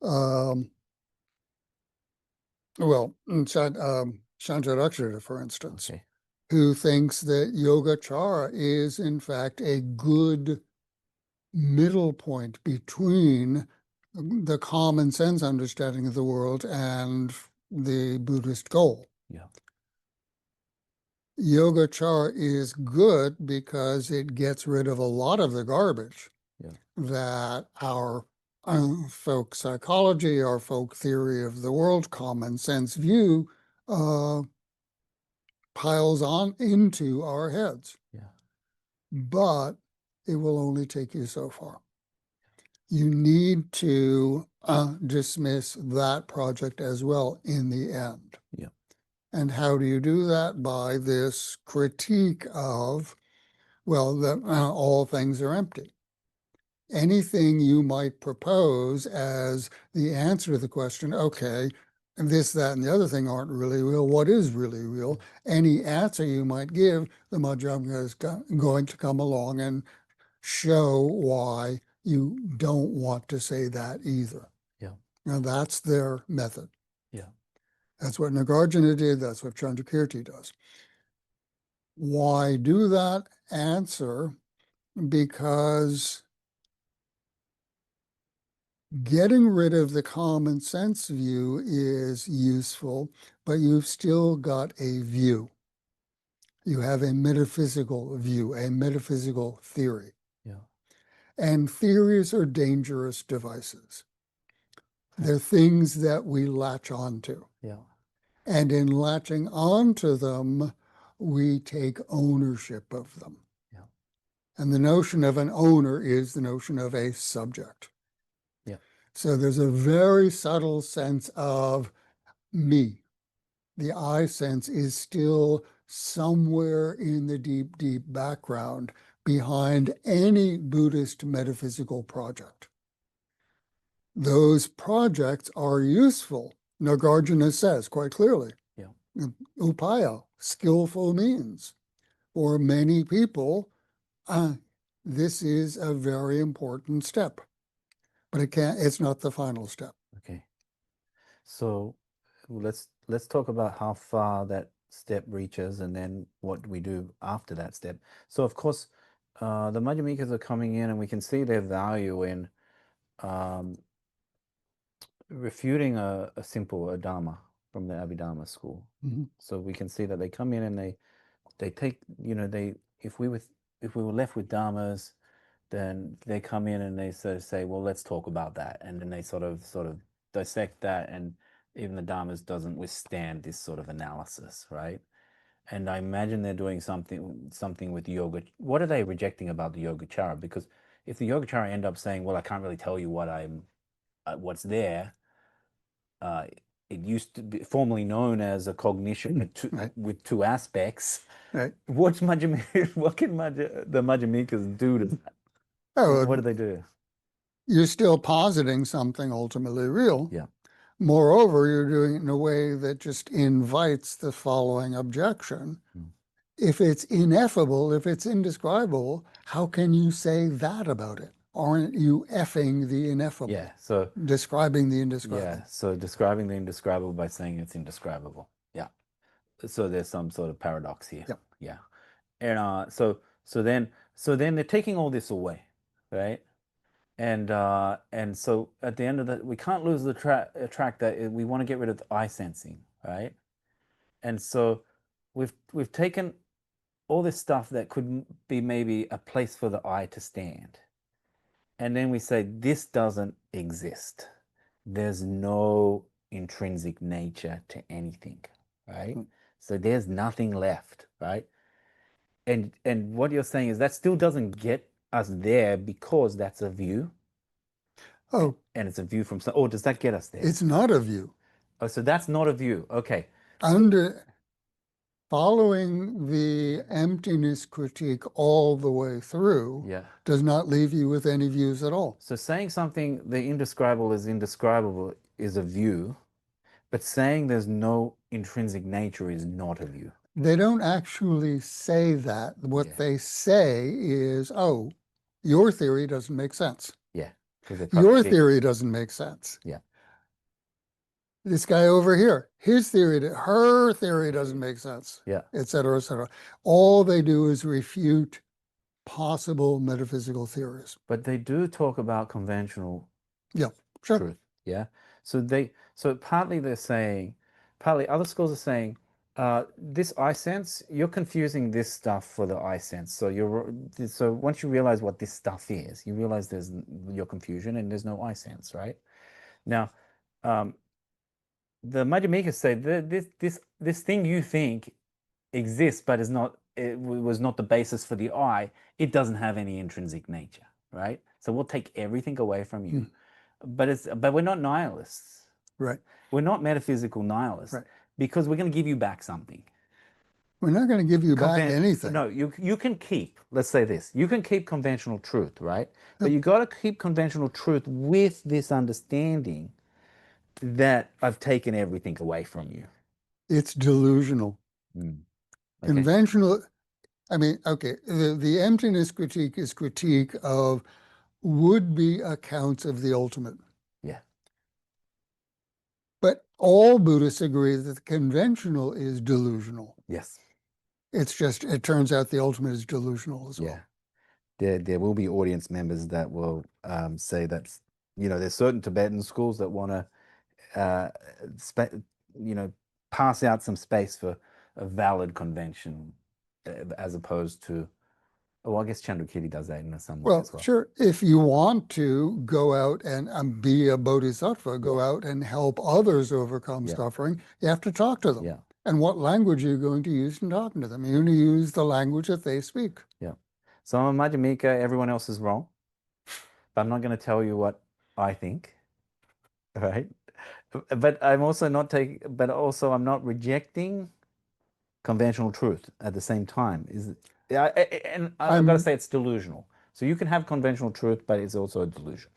Shankaracharya, for instance, Okay. who thinks that Yogācāra is, in fact, a good middle point between the common sense understanding of the world and the Buddhist goal. Yeah. Yogācāra is good because it gets rid of a lot of the garbage that our folk psychology, our folk theory of the world, common sense view piles on into our heads. Yeah. But it will only take you so far. You need to dismiss that project as well in the end. Yeah. And how do you do that? By this critique of, well, that all things are empty. Anything you might propose as the answer to the question, okay, this, that, and the other thing aren't really real. What is really real? Any answer you might give, the Madhyamaka is going to come along and show why you don't want to say that either. Yeah. Now that's their method. Yeah. That's what Nāgārjuna did. That's what Chandrakirti does. Why do that? Answer, because getting rid of the common sense view is useful, but you've still got a view. You have a metaphysical view, a metaphysical theory. Yeah. And theories are dangerous devices. They're things that we latch onto. Yeah. And in latching onto them, we take ownership of them. Yeah. And the notion of an owner is the notion of a subject. Yeah. So there's a very subtle sense of me. The I sense is still somewhere in the deep, deep background behind any Buddhist metaphysical project. Those projects are useful. Nāgārjuna says quite clearly, upaya, skillful means. For many people, this is a very important step, but it's not the final step. Okay. So let's talk about how far that step reaches and then what we do after that step. So of course, the Madhyamikas are coming in and we can see their value in refuting a simple Dharma from the Abhidharma school. Mm-hmm. So we can see that they come in and they take, if we were left with Dharmas, then they come in and they sort of say, well, let's talk about that. And then they sort of dissect that, and even the Dharmas doesn't withstand this sort of analysis, right? And I imagine they're doing something with yoga. What are they rejecting about the Yogācāra? Because if the Yogācāra end up saying, well, I can't really tell you what's there, it used to be formerly known as a cognition with two aspects. Right. What can the Madhyamikas do to that? Oh, what do they do? You're still positing something ultimately real. Yeah. Moreover, you're doing it in a way that just invites the following objection. If it's ineffable, if it's indescribable, how can you say that about it? Aren't you effing the ineffable? Yeah, so describing the indescribable. Yeah, so describing the indescribable by saying it's indescribable. Yeah. So there's some sort of paradox here. Yep. Yeah. And so then they're taking all this away, right? And so at the end of that, we can't lose the track that we want to get rid of the eye sensing, right? And so we've taken all this stuff that could be maybe a place for the eye to stand. And then we say, this doesn't exist. There's no intrinsic nature to anything, right? Mm. So there's nothing left, right? And what you're saying is that still doesn't get us there because that's a view. Oh, and it's a view from some, or does that get us there? it's not a view. Oh, so that's not a view. Okay. Following the emptiness critique all the way through Yeah. does not leave you with any views at all. So saying something, the indescribable is indescribable, is a view, but saying there's no intrinsic nature is not a view. They don't actually say that. What Yeah. they say is, oh, your theory doesn't make sense. Yeah. Your theory doesn't make sense. Yeah. This guy over here, her theory doesn't make sense. Yeah. Et cetera, et cetera. All they do is refute possible metaphysical theories. But they do talk about conventional Sure. truth. Yeah. So partly they're saying, partly other schools are saying, this I sense, you're confusing this stuff for the I sense. So once you realize what this stuff is, you realize there's your confusion and there's no I sense, right? Now, the Madhyamikas say this thing you think exists, but it was not the basis for the I. It doesn't have any intrinsic nature, right? So we'll take everything away from you, but we're not nihilists, right? We're not metaphysical nihilists, right? Because we're going to give you back something. We're not going to give you back anything. No, you can keep. Let's say this: you can keep conventional truth, right? But you got to keep conventional truth with this understanding that I've taken everything away from you. It's delusional. Okay. Conventional, I mean, okay, the emptiness critique is critique of would-be accounts of the ultimate. Yeah. But all Buddhists agree that the conventional is delusional. Yes. It's just, it turns out the ultimate is delusional as well. There will be audience members that will say that, there's certain Tibetan schools that want to, pass out some space for a valid convention as opposed to, I guess Chandrakirti does that in some way as well. Sure. If you want to go out and be a bodhisattva, go out and help others overcome suffering, you have to talk to them. Yeah. And what language are you going to use in talking to them? You're going to use the language that they speak. Yeah. So I'm a Madhyamika, everyone else is wrong. But I'm not going to tell you what I think. Right? But I'm also I'm not rejecting conventional truth at the same time. And I've got to say it's delusional. So you can have conventional truth, but it's also a delusion.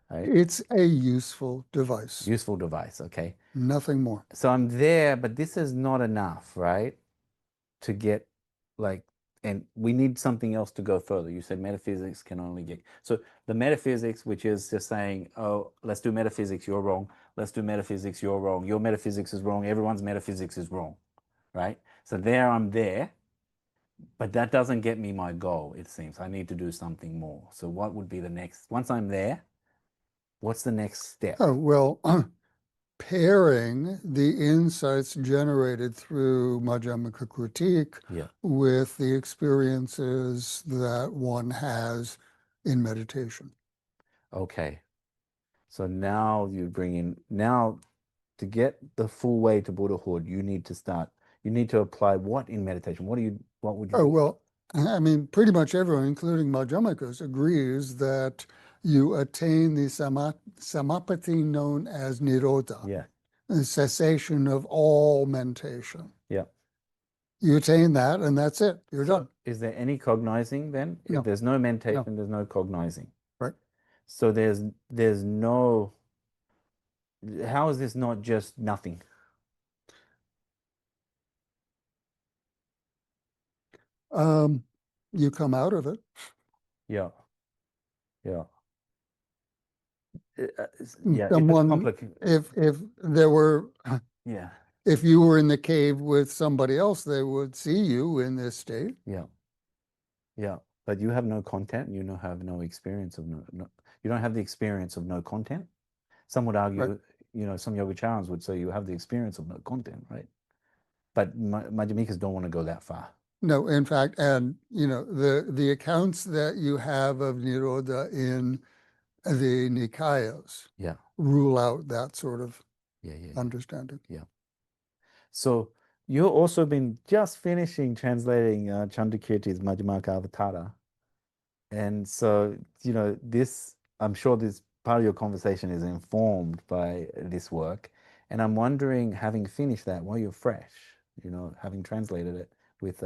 Right? It's a useful device. Useful device, okay. Nothing more. So I'm there, but this is not enough, right? To get and we need something else to go further. You said metaphysics can only get, so the metaphysics, which is just saying, oh, let's do metaphysics, you're wrong. Let's do metaphysics, you're wrong. Your metaphysics is wrong. Everyone's metaphysics is wrong, right? So I'm there, but that doesn't get me my goal, it seems. I need to do something more. So what would be the next, once I'm there, what's the next step? Oh, well, pairing the insights generated through Madhyamaka critique with the experiences that one has in meditation. Okay. So now you bring in, to get the full way to Buddhahood, you need to apply what in meditation? What would you? Oh, well, I mean, pretty much everyone, including Madhyamikas, agrees that you attain the samapati known as nirodha, the cessation of all mentation. Yeah. You attain that, and that's it. You're done. Is there any cognizing then? No. If there's no mentation, there's no cognizing. Right. So there's no. How is this not just nothing? You come out of it. Yeah. Yeah. Someone, if there were, if you were in the cave with somebody else, they would see you in this state. Yeah. Yeah. But you have no content. You have no experience of no. You don't have the experience of no content. Some would argue, some Yogācārans would say you have the experience of no content, right? But Madhyamikas don't want to go that far. No, in fact, and the accounts that you have of Nirodha in the Nikayas rule out that sort of Yeah. understanding. Yeah. So you've also been just finishing translating Chandrakirti's Madhyamaka. And so, this, I'm sure this part of your conversation is informed by this work. And I'm wondering, having finished that while you're fresh, having translated it with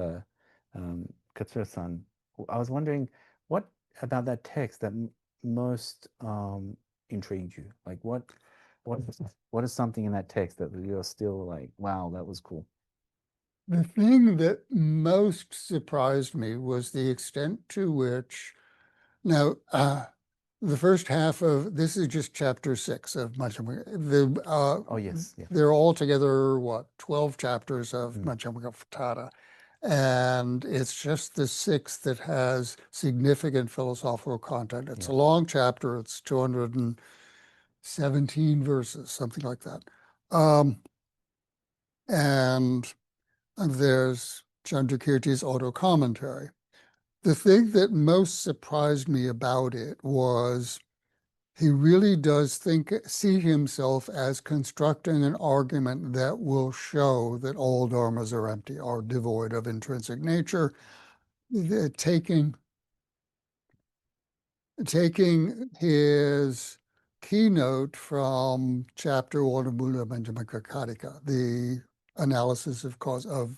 Katsura-san, I was wondering what about that text that most intrigued you? Like what is something in that text that you're still like, wow, that was cool? The thing that most surprised me was the extent to which, now, the first half of this is just chapter 6 of Madhyamaka. Oh, yes. Yeah. There are altogether, 12 chapters of Mm. Madhyamaka, and it's just the 6th that has significant philosophical content. It's a long chapter. It's 217 verses, something like that. And there's Chandrakirti's auto commentary. The thing that most surprised me about it was he really does see himself as constructing an argument that will show that all dharmas are empty, are devoid of intrinsic nature, taking his keynote from chapter 1 of Mūlamadhyamakakārikā, the analysis of cause of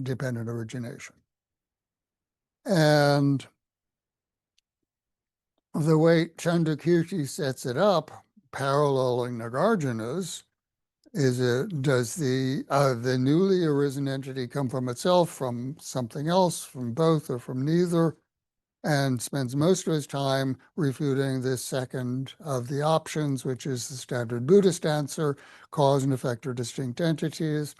dependent origination. And the way Chandrakirti sets it up, paralleling Nāgārjuna's, does the newly arisen entity come from itself, from something else, from both, or from neither? And spends most of his time refuting this second of the options, which is the standard Buddhist answer: cause and effect are distinct entities.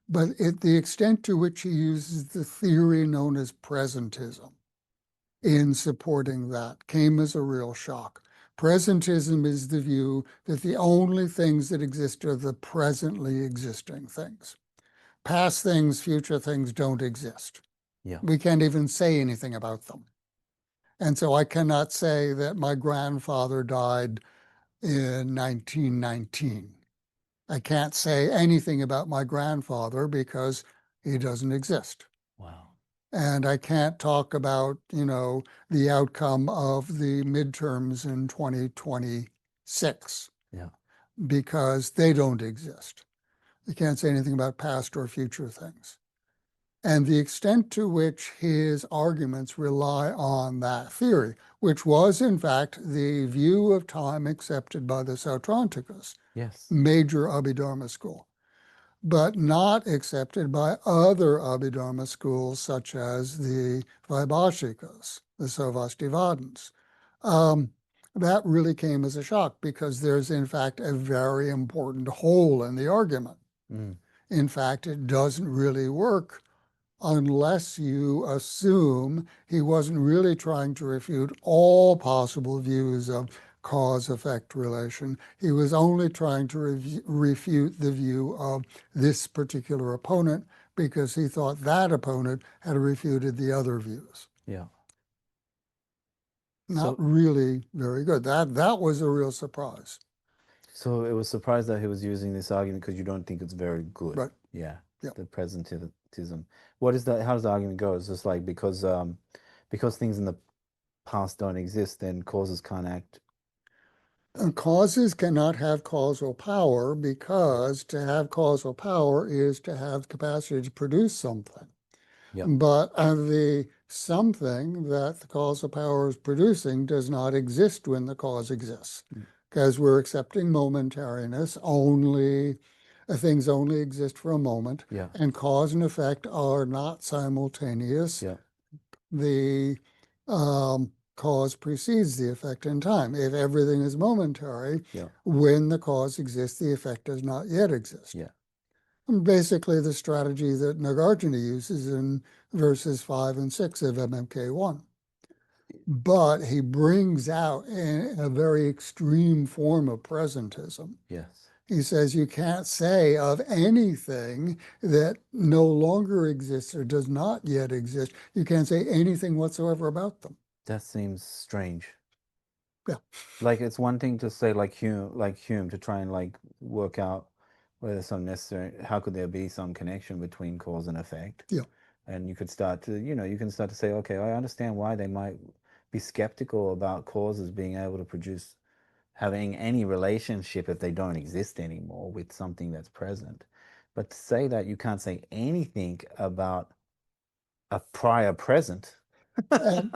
But the extent to which he uses the theory known as presentism in supporting that came as a real shock. Presentism is the view that the only things that exist are the presently existing things. Past things, future things don't exist. Yeah. We can't even say anything about them. And so I cannot say that my grandfather died in 1919. I can't say anything about my grandfather because he doesn't exist. Wow. And I can't talk about, the outcome of the midterms in 2026 because they don't exist. You can't say anything about past or future things. And the extent to which his arguments rely on that theory, which was in fact the view of time accepted by the Sautrantikas, major Abhidharma school, but not accepted by other Abhidharma schools such as the Vaibhashikas, the Sarvastivadins. That really came as a shock because there's in fact a very important hole in the argument. In fact, it doesn't really work unless you assume he wasn't really trying to refute all possible views of cause-effect relation. He was only trying to refute the view of this particular opponent because he thought that opponent had refuted the other views. Yeah. Not really very good. That was a real surprise. So it was surprised that he was using this argument because you don't think it's very good. Right. Yeah. Yeah. The presentism. What is that? How does the argument go? It's just like because things in the past don't exist, then causes can't act. And causes cannot have causal power because to have causal power is to have capacity to produce something. But the something that the causal power is producing does not exist when the cause exists, because we're accepting momentariness. Things only exist for a moment, and cause and effect are not simultaneous. The cause precedes the effect in time. If everything is momentary, when the cause exists, the effect does not yet exist. Basically the strategy that Nāgārjuna uses in verses 5 and 6 of MMK1. But he brings out a very extreme form of presentism. He says you can't say of anything that no longer exists or does not yet exist, you can't say anything whatsoever about them. That seems strange. Yeah. Like it's one thing to say like Hume to try and like work out whether some necessary, how could there be some connection between cause and effect? Yeah. And you could start to, you can start to say, okay, I understand why they might be skeptical about causes being able to produce, having any relationship if they don't exist anymore with something that's present. But to say that you can't say anything about a prior present. And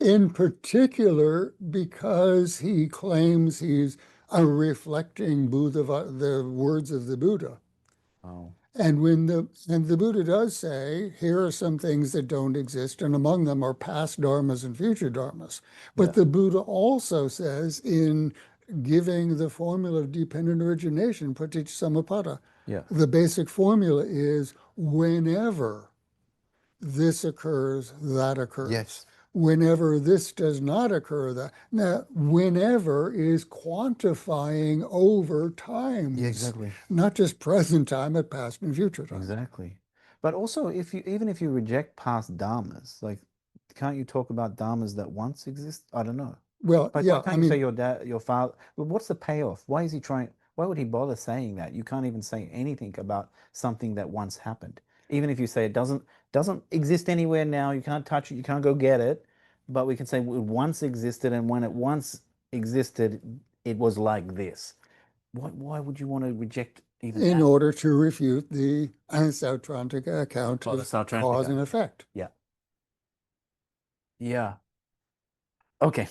in particular, because he claims he's reflecting the words of the Buddha. Oh, And the Buddha does say, here are some things that don't exist, and among them are past dharmas and future dharmas. But yeah, the Buddha also says in giving the formula of dependent origination, paticca yeah, the basic formula is whenever this occurs, that occurs. yes, Whenever this does not occur, that. Now, whenever is quantifying over times. yeah, exactly. Not just present time, but past and future time. Exactly. But also, even if you reject past dharmas, like, can't you talk about dharmas that once exist? I don't know. Well, Like, why yeah, I can't you say mean, your dad, your father? Well, what's the payoff? Why is he trying? Why would he bother saying that? You can't even say anything about something that once happened. Even if you say it doesn't exist anywhere now, you can't touch it, you can't go get it. But we can say it once existed, and when it once existed, it was like this. Why would you want to reject even in that? order to refute the Sautrantika account Oh, the of cause Sautrantika. and effect. Yeah. Yeah. Okay.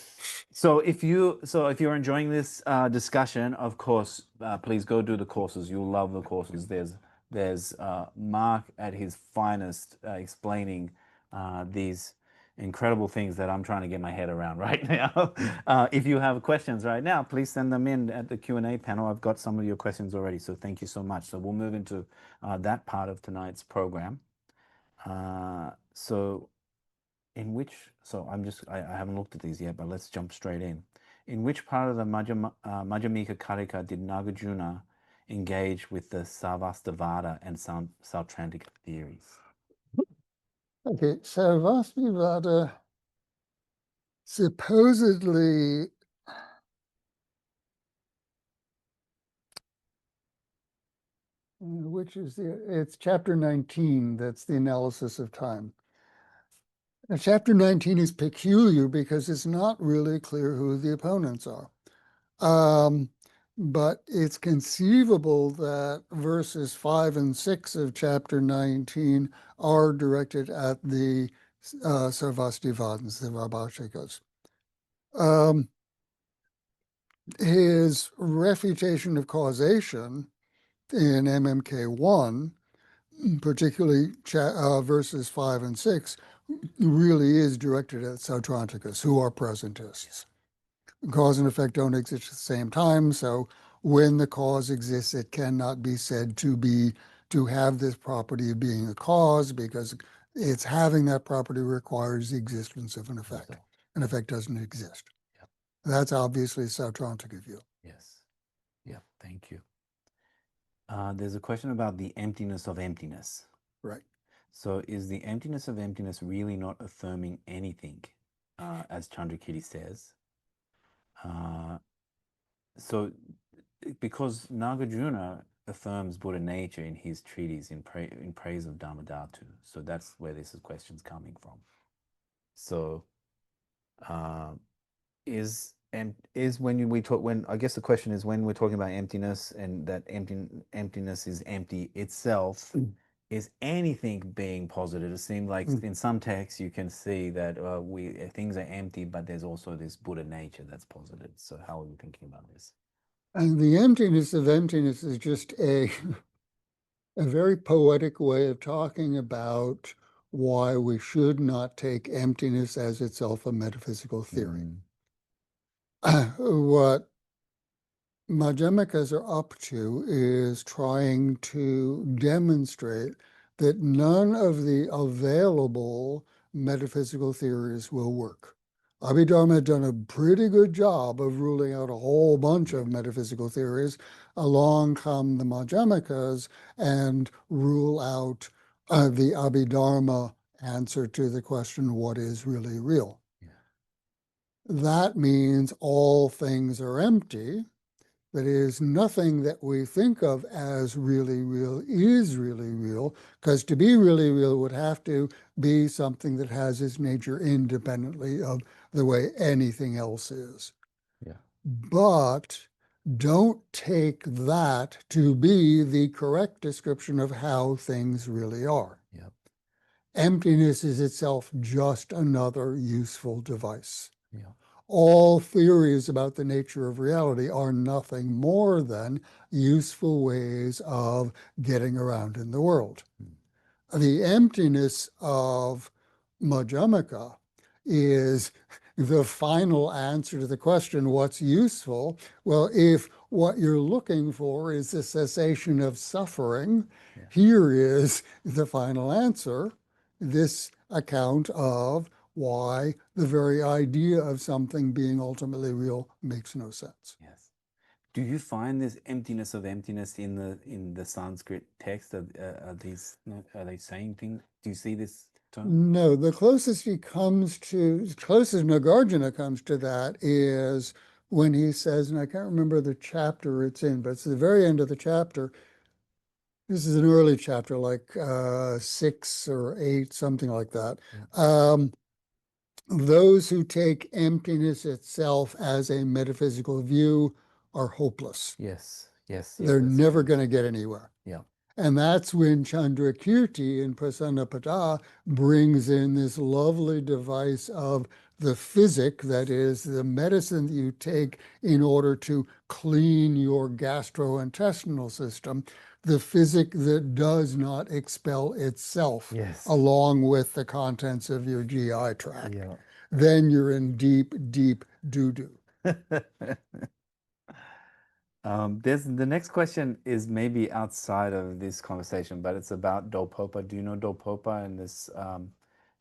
So if you're enjoying this discussion, of course, please go do the courses. You'll love the courses. There's Mark at his finest explaining these incredible things that I'm trying to get my head around right now. If you have questions right now, please send them in at the Q&A panel. I've got some of your questions already, so thank you so much. So we'll move into that part of tonight's program. So I haven't looked at these yet, but let's jump straight in. In which part of the Madhyamakakārikā did Nāgārjuna engage with the Sarvastivada and Sautrantika theories? Okay, Sarvastivada supposedly it's chapter 19, that's the analysis of time. Now, chapter 19 is peculiar because it's not really clear who the opponents are. But it's conceivable that verses 5 and 6 of chapter 19 are directed at the Sarvastivadins, the Vaibhashikas. His refutation of causation in MMK1, particularly verses 5 and 6, really is directed at Sautrantikas, who are presentists. Cause and effect don't exist at the same time, so when the cause exists, it cannot be said to have this property of being a cause, because it's having that property requires the existence of an effect. An effect doesn't exist. Yep. That's obviously Sautrantika view. Yes. Yeah, thank you. There's a question about the emptiness of emptiness. Right. So is the emptiness of emptiness really not affirming anything, as Chandrakirti says? So because Nāgārjuna affirms Buddha nature in his treatise in praise of Dharmadhatu, so that's where this question's coming from. So is when I guess the question is, when we're talking about emptiness and that emptiness is empty itself, is anything being posited? It seems like in some texts you can see that things are empty, but there's also this Buddha nature that's posited. So how are we thinking about this? And the emptiness of emptiness is just a very poetic way of talking about why we should not take emptiness as itself a metaphysical theory. What Madhyamikas are up to is trying to demonstrate that none of the available metaphysical theories will work. Abhidharma had done a pretty good job of ruling out a whole bunch of metaphysical theories. Along come the Madhyamikas and rule out the Abhidharma answer to the question, what is really real? Yeah. That means all things are empty. That is, nothing that we think of as really real is really real, because to be really real would have to be something that has its nature independently of the way anything else is. Yeah. But don't take that to be the correct description of how things really are. Yeah. Emptiness is itself just another useful device. Yeah. All theories about the nature of reality are nothing more than useful ways of getting around in the world. The emptiness of Madhyamaka is the final answer to the question, what's useful? Well, if what you're looking for is the cessation of suffering, Yeah. here is the final answer, this account of why the very idea of something being ultimately real makes no sense. Yes. Do you find this emptiness of emptiness in the Sanskrit text? Are they saying things? Do you see this term? No, the closest closest Nāgārjuna comes to that is when he says, and I can't remember the chapter it's in, but it's the very end of the chapter. This is an early chapter, like 6 or 8, something like that. Those who take emptiness itself as a metaphysical view are hopeless. Yes. Yes. They're never going to get anywhere. Yeah. And that's when Chandrakirti in Prasannapada brings in this lovely device of the physic, that is, the medicine that you take in order to clean your gastrointestinal system, the physic that does not expel itself Yes. along with the contents of your GI tract. Yeah. Then you're in deep, deep doo-doo. There's the next question is maybe outside of this conversation, but it's about Dolpopa. Do you know Dolpopa and this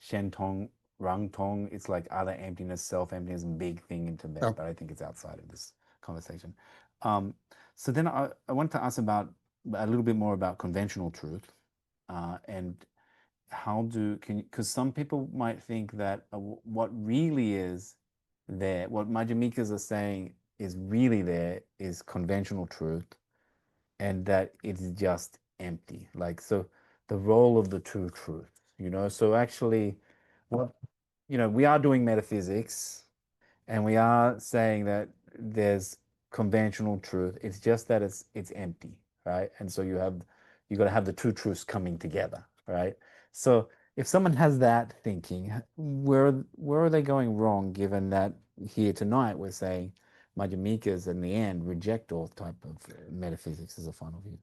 Shentong, Rangtong? It's like other emptiness, self-emptiness, big thing in Tibet, Oh. but I think it's outside of this conversation. So then I wanted to ask about a little bit more about conventional truth, and because some people might think that what really is there, what Madhyamikas are saying is really there is conventional truth, and that it's just empty. Like, so the role of the two truths, so actually what, we are doing metaphysics and we are saying that there's conventional truth. It's just that it's empty, right? And so you got to have the two truths coming together, right? So if someone has that thinking, where are they going wrong, given that here tonight we're saying Madhyamikas in the end reject all type of metaphysics as a final view?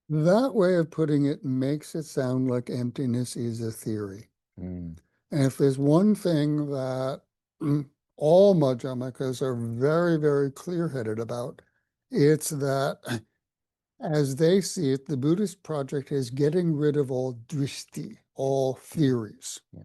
That way of putting it makes it sound like emptiness is a theory. Mm. And if there's one thing that all Madhyamikas are very, very clear-headed about, it's that as they see it, the Buddhist project is getting rid of all drishti, all theories. Yeah.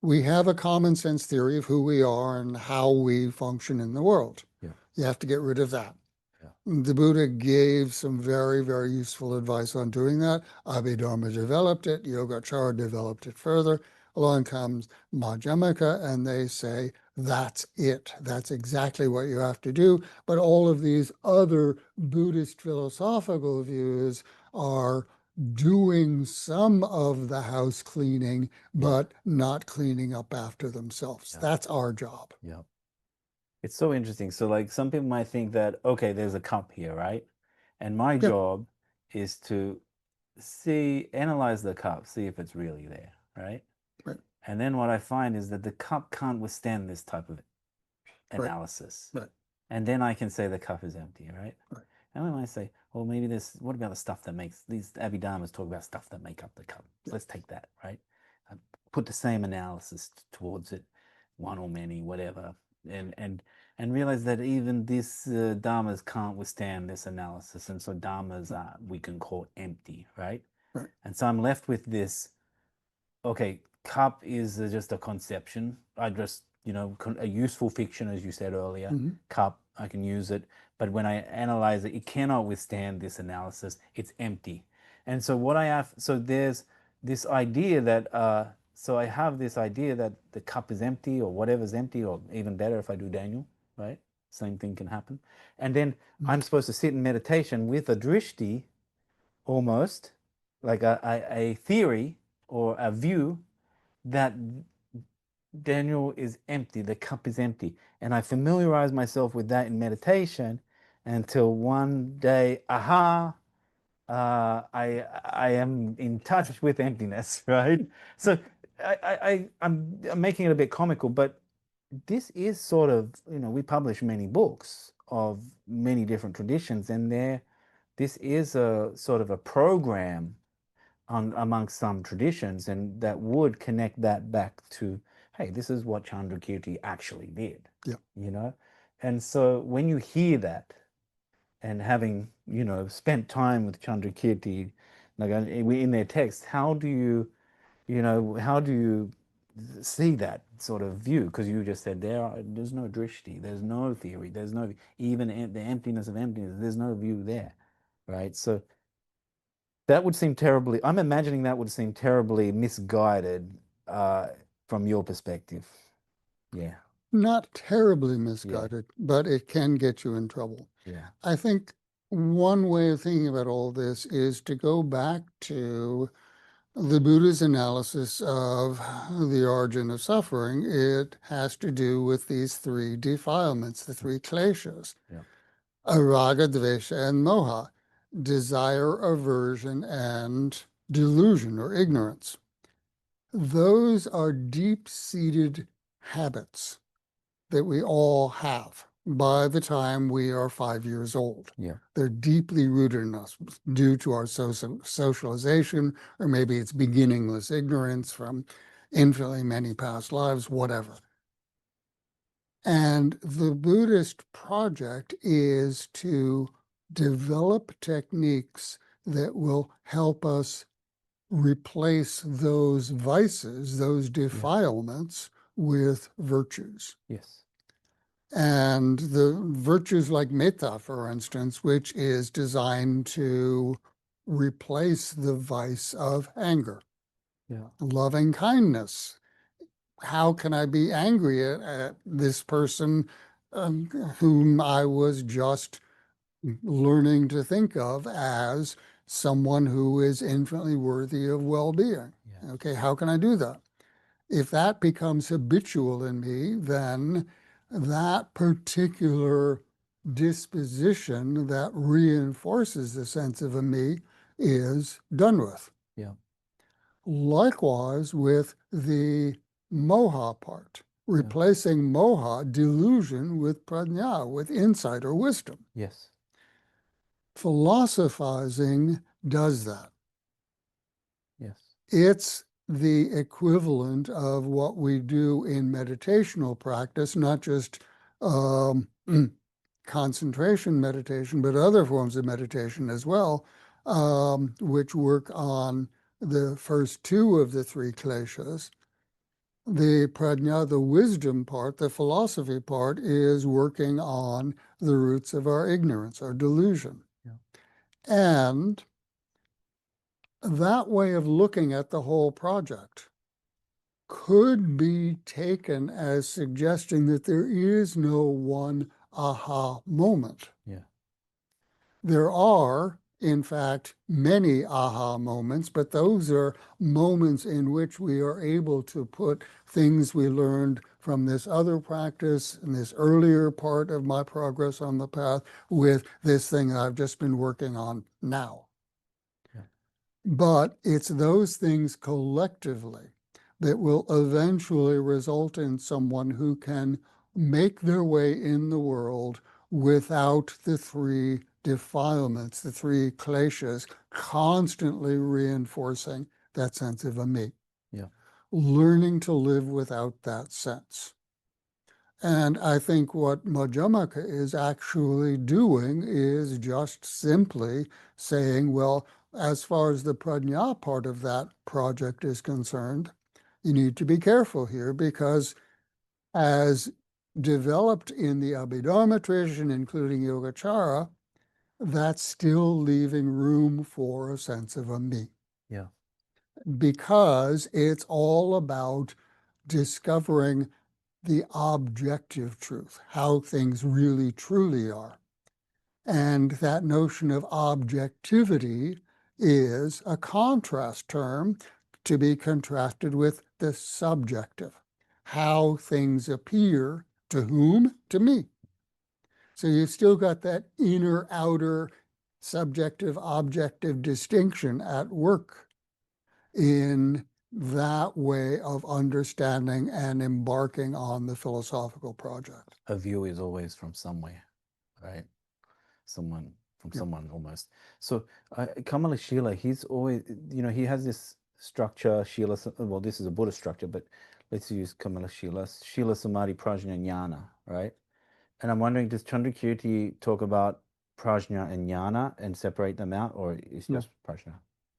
We have a common sense theory of who we are and how we function in the world. Yeah. You have to get rid of that. Yeah. The Buddha gave some very, very useful advice on doing that. Abhidharma developed it. Yogācāra developed it further. Along comes Madhyamaka, and they say, that's it. That's exactly what you have to do. But all of these other Buddhist philosophical views are doing some of the house cleaning, but not cleaning up after themselves. Yeah. That's our job. Yeah. It's so interesting. So like some people might think that, okay, there's a cup here, right? And my job is to analyze the cup, see if it's really there, right? Right. And then what I find is that the cup can't withstand this type of analysis. Right. And then I can say the cup is empty, right? Right. And we might say, well, maybe what about the stuff that makes, these Abhidharmas talk about stuff that make up the cup. So let's take that, right? Put the same analysis towards it, one or many, whatever. And realize that even these dharmas can't withstand this analysis, and so dharmas we can call empty, right? Right. And so I'm left with this. Okay, cup is just a conception. I just a useful fiction, as you said earlier. Mm-hmm. Cup, I can use it, but when I analyze it, it cannot withstand this analysis. It's empty, and so what I have. So there's this idea that. So I have this idea that the cup is empty, or whatever's empty, or even better if I do Daniel, right? same thing can happen. And then I'm supposed to sit in meditation with a drishti, almost like a theory or a view that Daniel is empty, the cup is empty. And I familiarize myself with that in meditation until one day, aha, I am in touch with emptiness, right? So I'm making it a bit comical, but this is sort of, we publish many books of many different traditions, and this is a sort of a program amongst some traditions, and that would connect that back to, hey, this is what Chandrakirti actually did. Yeah. And so when you hear that, and having spent time with Chandrakirti in their text, how do you see that sort of view? Because you just said there's no drishti, there's no theory, there's no even the emptiness of emptiness, there's no view there, right? So that would seem terribly, I'm imagining that would seem terribly misguided from your perspective. Yeah. Not terribly misguided, but it can get you in trouble. Yeah. I think one way of thinking about all this is to go back to the Buddha's analysis of the origin of suffering. It has to do with these three defilements, the three kleshas, raga, dvesha, and moha, desire, aversion, and delusion or ignorance. Those are deep-seated habits that we all have by the time we are 5 years old. Yeah. They're deeply rooted in us due to our socialization, or maybe it's beginningless ignorance from infinitely many past lives, whatever. And the Buddhist project is to develop techniques that will help us replace those vices, those defilements, with virtues. Yes. And the virtues like metta, for instance, which is designed to replace the vice of anger. Yeah. Loving kindness. How can I be angry at this person whom I was just learning to think of as someone who is infinitely worthy of well-being? Yeah. Okay, how can I do that? If that becomes habitual in me, then that particular disposition that reinforces the sense of a me is done with. Yeah. Likewise with the moha part, replacing moha, delusion, with prajna, with insight or wisdom. Yes. Philosophizing does that. Yes. It's the equivalent of what we do in meditational practice, not just concentration meditation, but other forms of meditation as well, which work on the first two of the three kleshas. The prajna, the wisdom part, the philosophy part, is working on the roots of our ignorance, our delusion. Yeah. And that way of looking at the whole project could be taken as suggesting that there is no one aha moment. Yeah. There are, in fact, many aha moments, but those are moments in which we are able to put things we learned from this other practice and this earlier part of my progress on the path with this thing I've just been working on now. Yeah. But it's those things collectively that will eventually result in someone who can make their way in the world without the three defilements, the three kleshas, constantly reinforcing that sense of a me. Yeah. Learning to live without that sense. And I think what Madhyamaka is actually doing is just simply saying, well, as far as the prajna part of that project is concerned, you need to be careful here, because as developed in the Abhidharma tradition, including Yogācāra, that's still leaving room for a sense of a me. Yeah. Because it's all about discovering the objective truth, how things really truly are. And that notion of objectivity is a contrast term to be contrasted with the subjective, how things appear to whom? To me. So you've still got that inner outer subjective objective distinction at work in that way of understanding and embarking on the philosophical project. A view is always from somewhere, right? Someone from Yep. someone almost. So Kamala Shila, he's always, he has this structure, Shila, well, this is a Buddhist structure, but let's use Kamala Shila, Shila Samadhi Prajna Jnana, right? And I'm wondering, does Chandrakirti talk about Prajna and Jnana and separate them out, or it's just Prajna?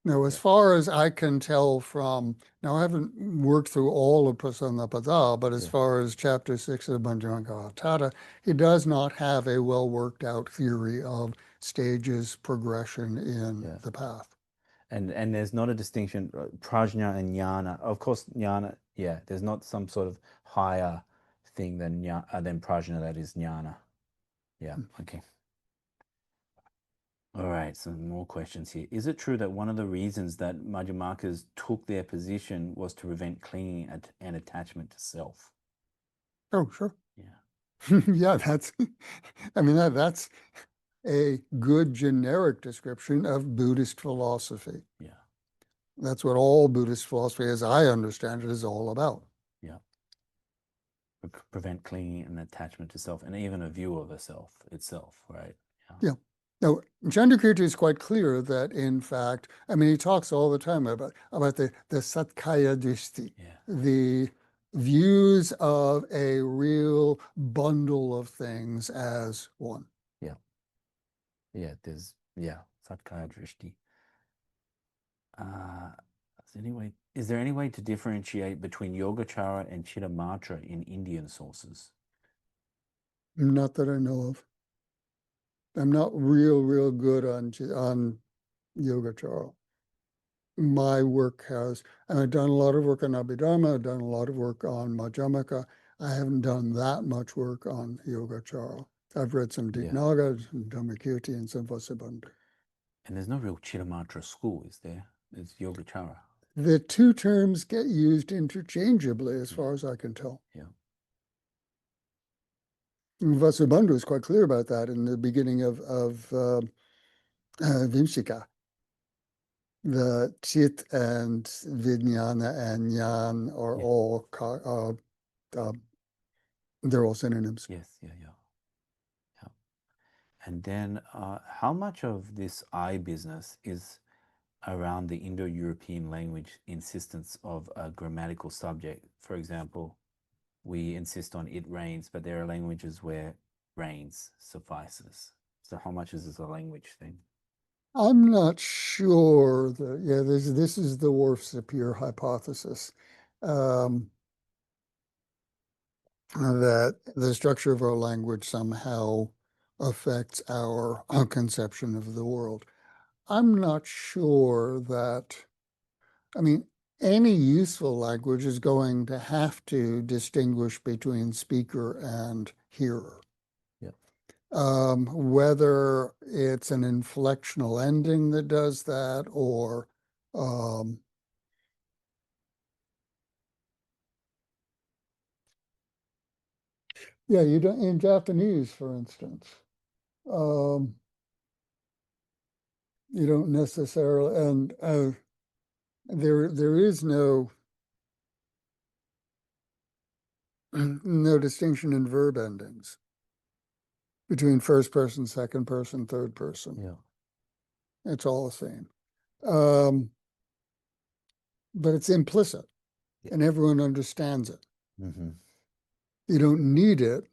Now, as far as I can tell from, now I haven't worked through all of Prasannapada, but as far as chapter 6 of Madhyamaka, he does not have a well worked out theory of stages progression in the path. And there's not a distinction, Prajna and Jnana. Of course, Jnana, there's not some sort of higher thing than Prajna that is Jnana. Yeah, okay. All right, some more questions here. Is it true that one of the reasons that Madhyamakas took their position was to prevent clinging and attachment to self? Oh, sure. Yeah. Yeah, that's, I mean, that's a good generic description of Buddhist philosophy. Yeah. That's what all Buddhist philosophy, as I understand it, is all about. Yeah. Prevent clinging and attachment to self, and even a view of a self itself, right? Yeah. Now, Chandrakirti is quite clear that, in fact, I mean, he talks all the time about the satkaya drishti, the views of a real bundle of things as one. Yeah. There's satkaya drishti. Is there any way to differentiate between Yogācāra and Chittamatra in Indian sources? Not that I know of. I'm not real good on Yogācāra. My work I've done a lot of work on Abhidharma, I've done a lot of work on Madhyamaka. I haven't done that much work on Yogācāra. I've read some Dignaga, some Dharmakirti, and some Vasubandhu. And there's no real Chittamatra school, is there? It's Yogācāra. The two terms get used interchangeably, as far as I can tell. Yeah. Vasubandhu is quite clear about that in the beginning of Vimsika. The Chit and Vijnana and Jnana are all they're all synonyms. Yes, yeah. And then how much of this I business is around the Indo-European language insistence of a grammatical subject? For example, we insist on it rains, but there are languages where rains suffices. So how much is this a language thing? I'm not sure that, this is the Worf-Sapir hypothesis, that the structure of our language somehow affects our conception of the world. I'm not sure that, I mean, any useful language is going to have to distinguish between speaker and hearer. Whether it's an inflectional ending that does that, or you don't, in Japanese, for instance, you don't necessarily, and there is no distinction in verb endings between first person, second person, third person. Yeah. It's all the same. But it's implicit, and everyone understands it. Mm-hmm. You don't need it.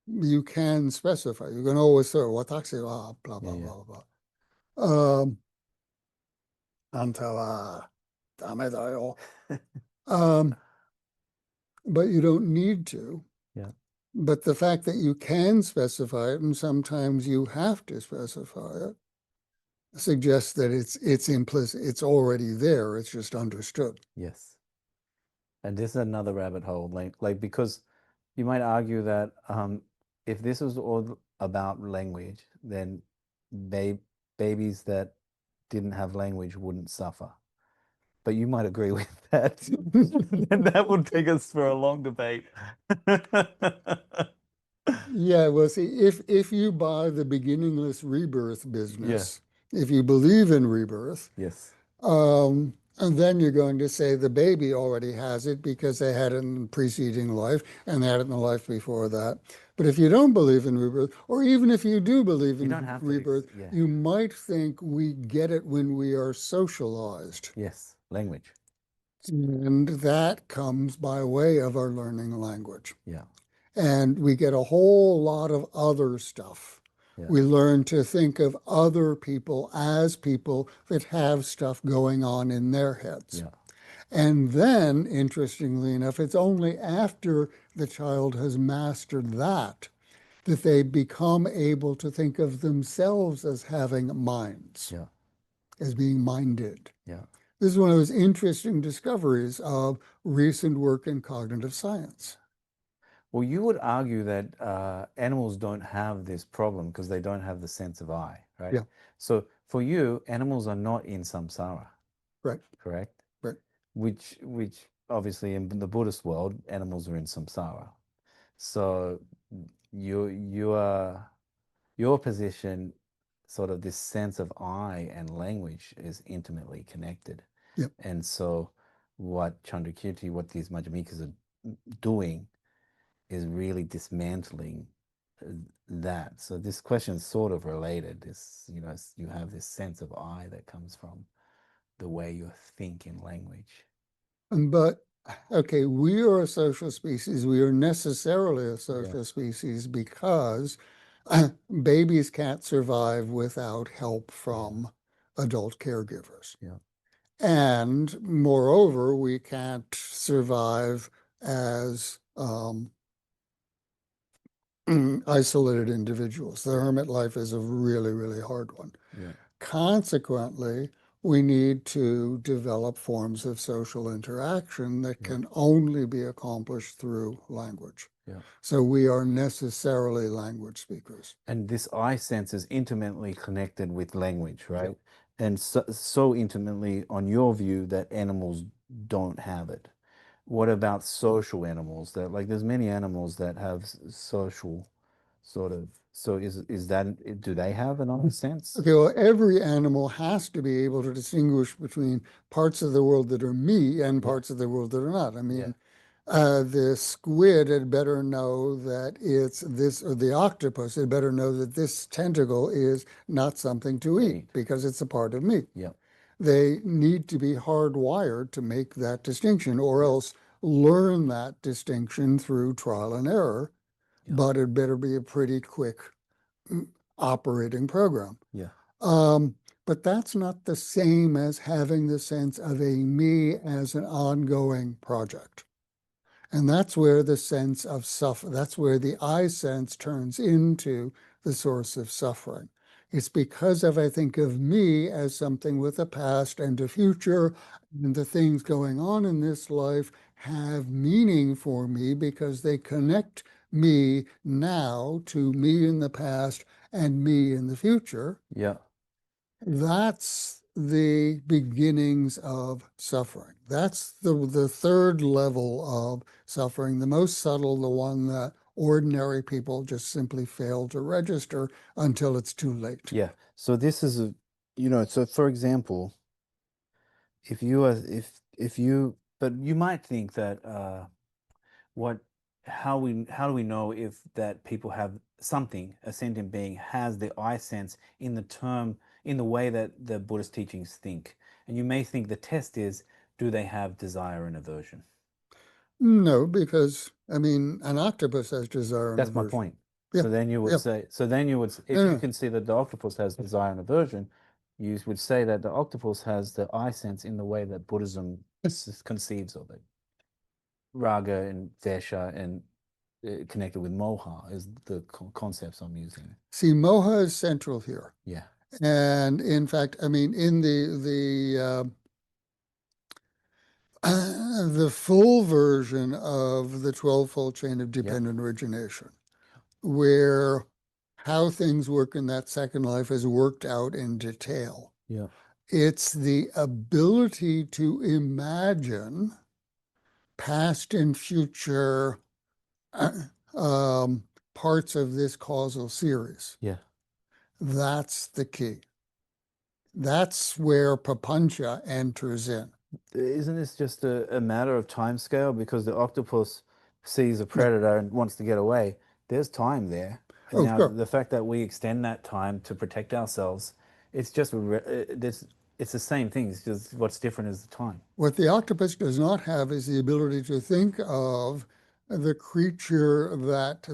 You can specify. You can always say, watashi wa, blah, blah, blah, blah. Anta wa dame da yo. But you don't need to. Yeah. But the fact that you can specify it, and sometimes you have to specify it, suggests that it's implicit. It's already there. It's just understood. Yes. And this is another rabbit hole, like because You might argue that if this was all about language, then ba babies that didn't have language wouldn't suffer. But you might agree with that. And that will take us for a long debate. Yeah, well, see, if you buy the beginningless rebirth Yeah. business, if you believe in rebirth, Yes. and then you're going to say the baby already has it because they had it in the preceding life and they had it in the life before that. But if you don't believe in rebirth, or even if you do believe You don't in have to. rebirth, Yeah. you might think we get it when we are socialized. Yes. Language. And that comes by way of our learning language. Yeah. And we get a whole lot of other stuff. Yeah. We learn to think of other people as people that have stuff going on in their heads. Yeah. And then, interestingly enough, it's only after the child has mastered that that they become able to think of themselves as having minds, Yeah. as being minded. Yeah. This is one of those interesting discoveries of recent work in cognitive science. Well, you would argue that animals don't have this problem because they don't have the sense of I, right? Yeah, So for you, animals are not in samsara, right, correct? right. Which obviously in the Buddhist world, animals are in samsara. So you are your position, sort of this sense of I and language is intimately connected. Yep. And so what Chandrakirti, what these Madhyamikas are doing is really dismantling that. So this question is sort of related. This, you have this sense of I that comes from the way you think in language. But, okay, we are a social species. We are necessarily a Yeah. social species because babies can't survive without help from adult caregivers. Yeah. And moreover, we can't survive as isolated individuals. The hermit life is a really, really hard one. Yeah. Consequently, we need to develop forms of social interaction that Yeah. can only be accomplished through language. Yeah. So we are necessarily language speakers. And this I sense is intimately connected with language, right? And so intimately, on your view, that animals don't have it. What about social animals? That, like, there's many animals that have social sort of. So is that, do they have an I sense? Okay, well, every animal has to be able to distinguish between parts of the world that are me and Yeah. parts of the world that are not. I mean, Yeah. the squid had better know that it's this, or the octopus had better know that this tentacle is not something to eat because it's a part of me. Yeah. They need to be hardwired to make that distinction, or else learn that distinction through trial and error. Yeah. But it better be a pretty quick operating program. Yeah. But that's not the same as having the sense of a me as an ongoing project. And that's where the sense of that's where the I sense turns into the source of suffering. It's because of, I think of me as something with a past and a future, and the things going on in this life have meaning for me because they connect me now to me in the past and me in the future. Yeah. That's the beginnings of suffering. That's the third level of suffering, the most subtle, the one that ordinary people just simply fail to register until it's too late. Yeah. So this is so for example, if you are if you but you might think that what how do we know if that people have something, a sentient being has the I sense in the way that the Buddhist teachings think? And you may think the test is, do they have desire and aversion? No, because I mean, an octopus has desire and That's my aversion. point. Yeah, So then you would yeah. say, if you Yeah. can see that the octopus has desire and aversion, you would say that the octopus has the I sense in the way that Buddhism conceives of it. Raga and Vesha and connected with moha is the concepts I'm using. See, moha is central here. Yeah. And in fact, I mean, in the the full version of the 12-fold chain of dependent origination, where how things work in that second life is worked out in detail. Yeah. It's the ability to imagine past and future parts of this causal series. Yeah. That's the key. That's where papancha enters in. Isn't this just a matter of time scale? Because the octopus sees a predator and wants to get away. There's time there. And Oh, now sure. the fact that we extend that time to protect ourselves, it's just it's the same thing. It's just what's different is the time. What the octopus does not have is the ability to think of the creature that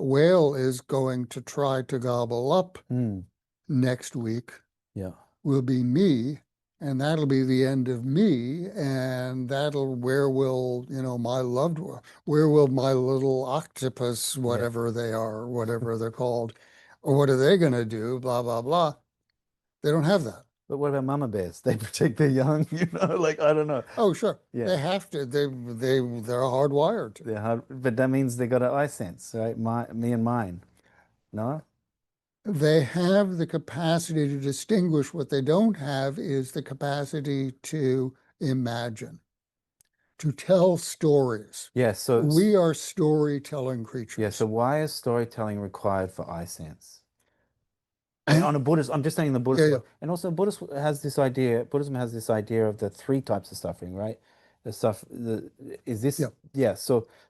whale is going to try to gobble up next week. Yeah. Will be me, and that'll be the end of me, and where will my loved one, where will my little octopus, whatever they are, whatever they're called, or what are they going to do, blah, blah, blah. They don't have that. But what about mama bears? They protect their young, like, I don't know. Oh, sure. Yeah. They have to. They're hardwired to. They're hard, but that means they got an eye sense, right? Me and mine. No? They have the capacity to distinguish. What they don't have is the capacity to imagine, to tell stories. Yeah, so we are storytelling creatures. Yeah, so why is storytelling required for eye sense? And on a Buddhist, I'm just saying the Buddhist, and also Buddhism has this idea of the three types of suffering, right? So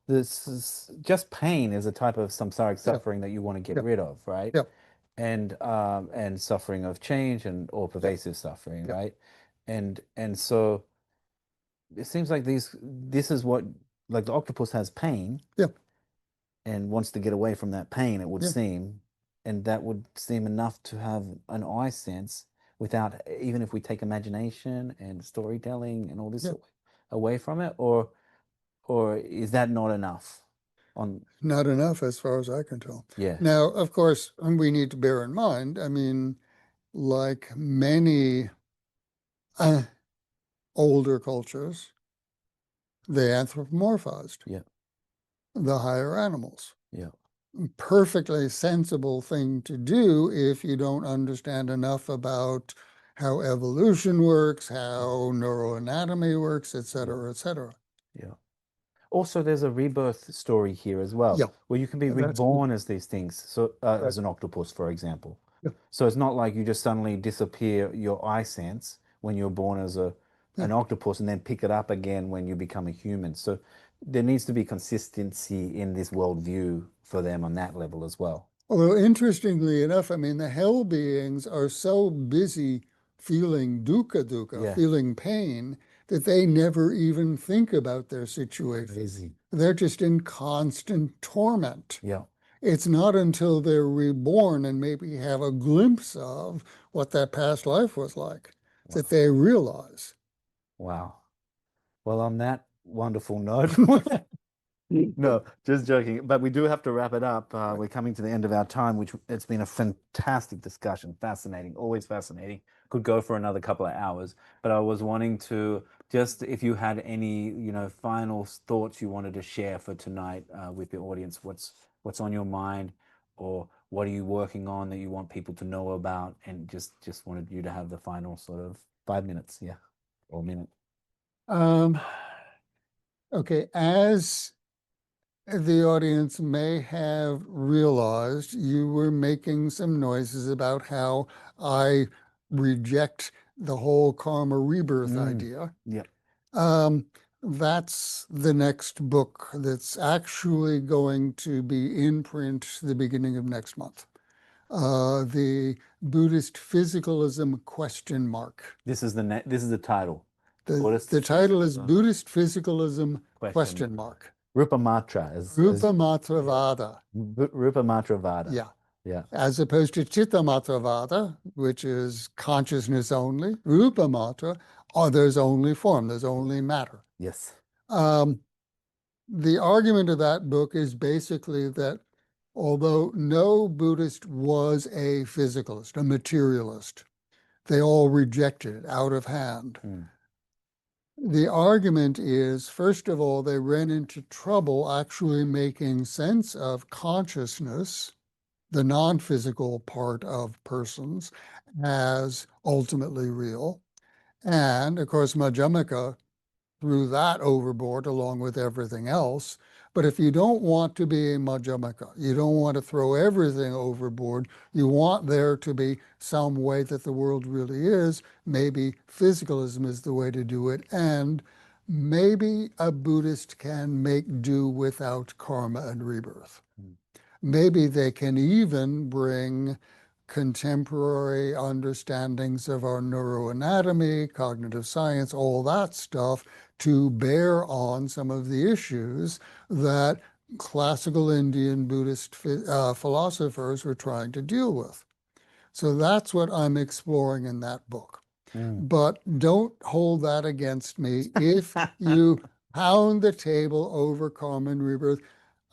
this just pain is a type of samsaric suffering that you want to get rid of, right? And suffering of change or pervasive suffering, right? And so it seems like this is what, like, the octopus has pain, and wants to get away from that pain, it would seem. And that would seem enough to have an eye sense without, even if we take imagination and storytelling and all this away from it, or is that not enough? Not enough, as far as I can tell. Yeah. Now, of course, we need to bear in mind, I mean, like many older cultures, they anthropomorphized the higher animals. Perfectly sensible thing to do if you don't understand enough about how evolution works, how neuroanatomy works, et cetera, et cetera. Yeah. Also, there's a rebirth story here as well, where you can be reborn as these things. So, as an octopus, for example. So it's not like you just suddenly disappear your eye sense when you're born as an octopus and then pick it up again when you become a human. So there needs to be consistency in this worldview for them on that level as well. Although, interestingly enough, I mean, the hell beings are so busy feeling dukkha, feeling pain, that they never even think about their situation. Crazy. They're just in constant torment. Yeah. It's not until they're reborn and maybe have a glimpse of what that past life was like that they realize. Wow. Well, on that wonderful note, no, just joking. But we do have to wrap it up. We're coming to the end of our time, which it's been a fantastic discussion. Fascinating, always fascinating. Could go for another couple of hours. But I was wanting to just, if you had any, final thoughts you wanted to share for tonight with the audience, what's on your mind, or what are you working on that you want people to know about, and just wanted you to have the final sort of 5 minutes, or minute. Okay, as the audience may have realized, you were making some noises about how I reject the whole karma rebirth idea. That's the next book that's actually going to be in print the beginning of next month. The Buddhist Physicalism ? This is the title. The title is Buddhist Physicalism ? Rupamatra. Rupamatravada. Rupamatravada. Yeah. As opposed to Chittamatravada, which is consciousness only. Rupamatra, there's only form, there's only matter. Yes. The argument of that book is basically that although no Buddhist was a physicalist, a materialist, they all rejected it out of hand. The argument is, first of all, they ran into trouble actually making sense of consciousness, the non-physical part of persons, as ultimately real. And of course, Madhyamaka threw that overboard along with everything else. But if you don't want to be a Madhyamaka, you don't want to throw everything overboard, you want there to be some way that the world really is, maybe physicalism is the way to do it, and maybe a Buddhist can make do without karma and rebirth. Maybe they can even bring contemporary understandings of our neuroanatomy, cognitive science, all that stuff to bear on some of the issues that classical Indian Buddhist philosophers were trying to deal with. So that's what I'm exploring in that book. But don't hold that against me. If you pound the table over karma and rebirth,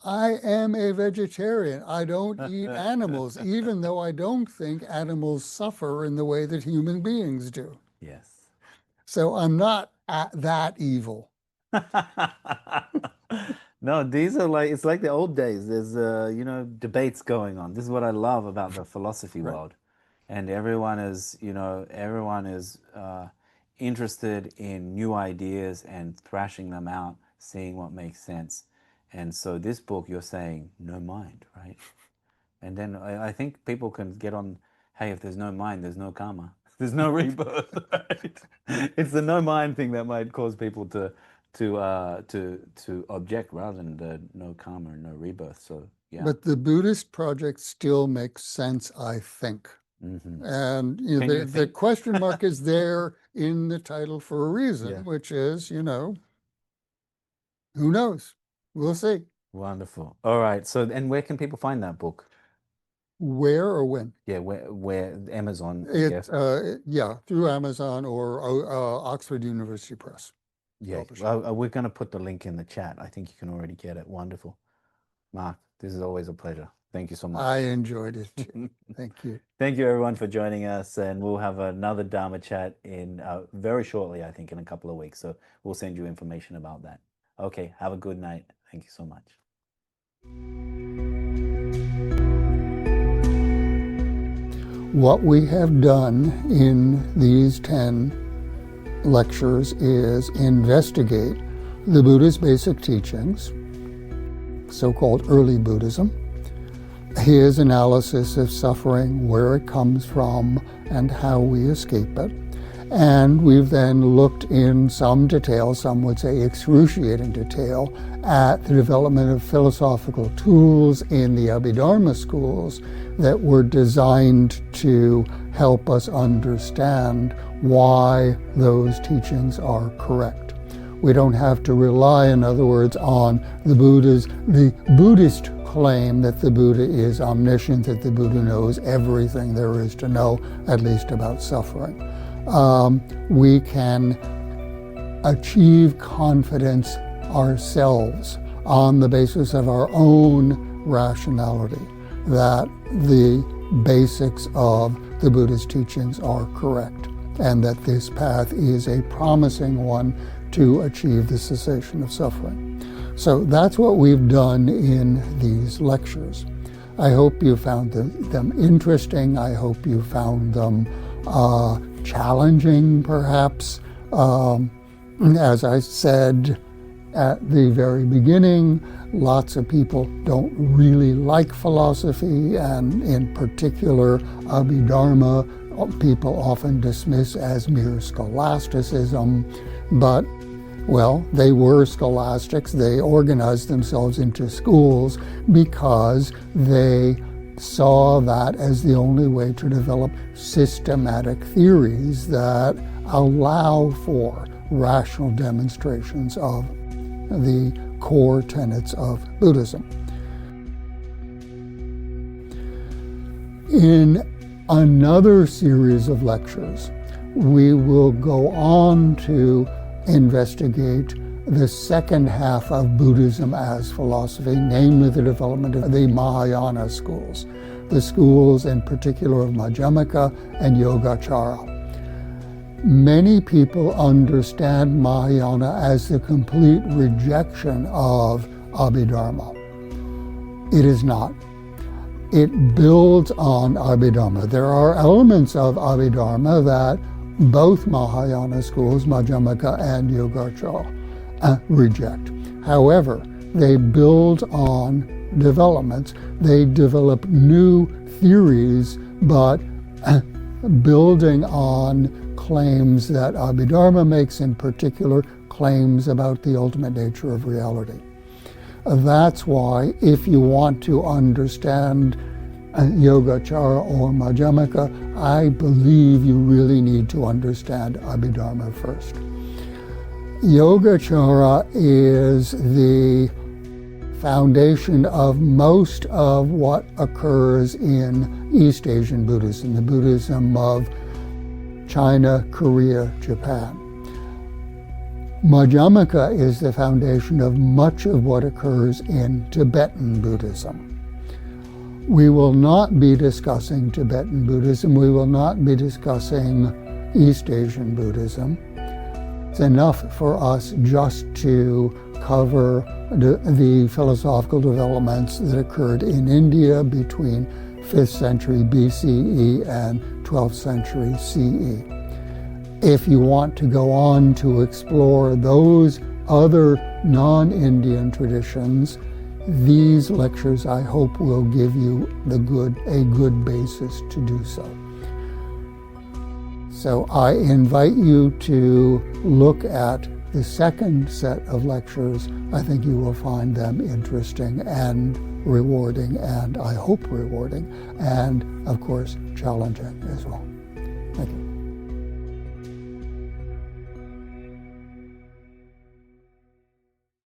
I am a vegetarian. I don't eat animals, even though I don't think animals suffer in the way that human beings do. Yes. So I'm not that evil. No, these are like, it's like the old days. There's, debates going on. This is what I love about the philosophy world. And everyone is, interested in new ideas and thrashing them out, seeing what makes sense. And so this book, you're saying no mind, right? And then I think people can get on, hey, if there's no mind, there's no karma. There's no rebirth, right? It's the no mind thing that might cause people to object rather than the no karma and no rebirth. So yeah. But the Buddhist project still makes sense, I think. And the question mark is there in the title for a reason, which is, who knows? We'll see. Wonderful. All right. So, and where can people find that book? Where or when? Yeah, where Amazon, I It, guess. through Amazon or Oxford University Press. Yeah, we're going to put the link in the chat. I think you can already get it. Wonderful. Mark, this is always a pleasure. Thank you so much. I enjoyed it too. Thank you. Thank you, everyone, for joining us. And we'll have another Dharma chat in very shortly, I think, in a couple of weeks. So we'll send you information about that. Okay, have a good night. Thank you so much. What we have done in these 10 lectures is investigate the Buddha's basic teachings, so-called early Buddhism, his analysis of suffering, where it comes from, and how we escape it. And we've then looked in some detail, some would say excruciating detail, at the development of philosophical tools in the Abhidharma schools that were designed to help us understand why those teachings are correct. We don't have to rely, in other words, on the Buddhist claim that the Buddha is omniscient, that the Buddha knows everything there is to know, at least about suffering. We can achieve confidence ourselves on the basis of our own rationality that the basics of the Buddha's teachings are correct and that this path is a promising one to achieve the cessation of suffering. So that's what we've done in these lectures. I hope you found them interesting. I hope you found them challenging, perhaps. As I said at the very beginning, lots of people don't really like philosophy, and in particular, Abhidharma, people often dismiss as mere scholasticism, but well, they were scholastics. They organized themselves into schools because they saw that as the only way to develop systematic theories that allow for rational demonstrations of the core tenets of Buddhism. In another series of lectures, we will go on to investigate the second half of Buddhism as philosophy, namely the development of the Mahayana schools, the schools in particular of Madhyamaka and Yogācāra. Many people understand Mahayana as the complete rejection of Abhidharma. It is not. It builds on Abhidharma. There are elements of Abhidharma that both Mahayana schools, Madhyamaka and Yogācāra, reject. However, they build on developments. They develop new theories, but building on claims that Abhidharma makes, in particular, claims about the ultimate nature of reality. That's why, if you want to understand Yogācāra or Madhyamaka, I believe you really need to understand Abhidharma first. Yogācāra is the foundation of most of what occurs in East Asian Buddhism, the Buddhism of China, Korea, Japan. Madhyamaka is the foundation of much of what occurs in Tibetan Buddhism. We will not be discussing Tibetan Buddhism. We will not be discussing East Asian Buddhism. It's enough for us just to cover the philosophical developments that occurred in India between 5th century BCE and 12th century CE. If you want to go on to explore those other non-Indian traditions, these lectures, I hope, will give you a good basis to do so. So I invite you to look at the second set of lectures. I think you will find them interesting and rewarding, and I hope rewarding, and of course challenging as well. Thank you.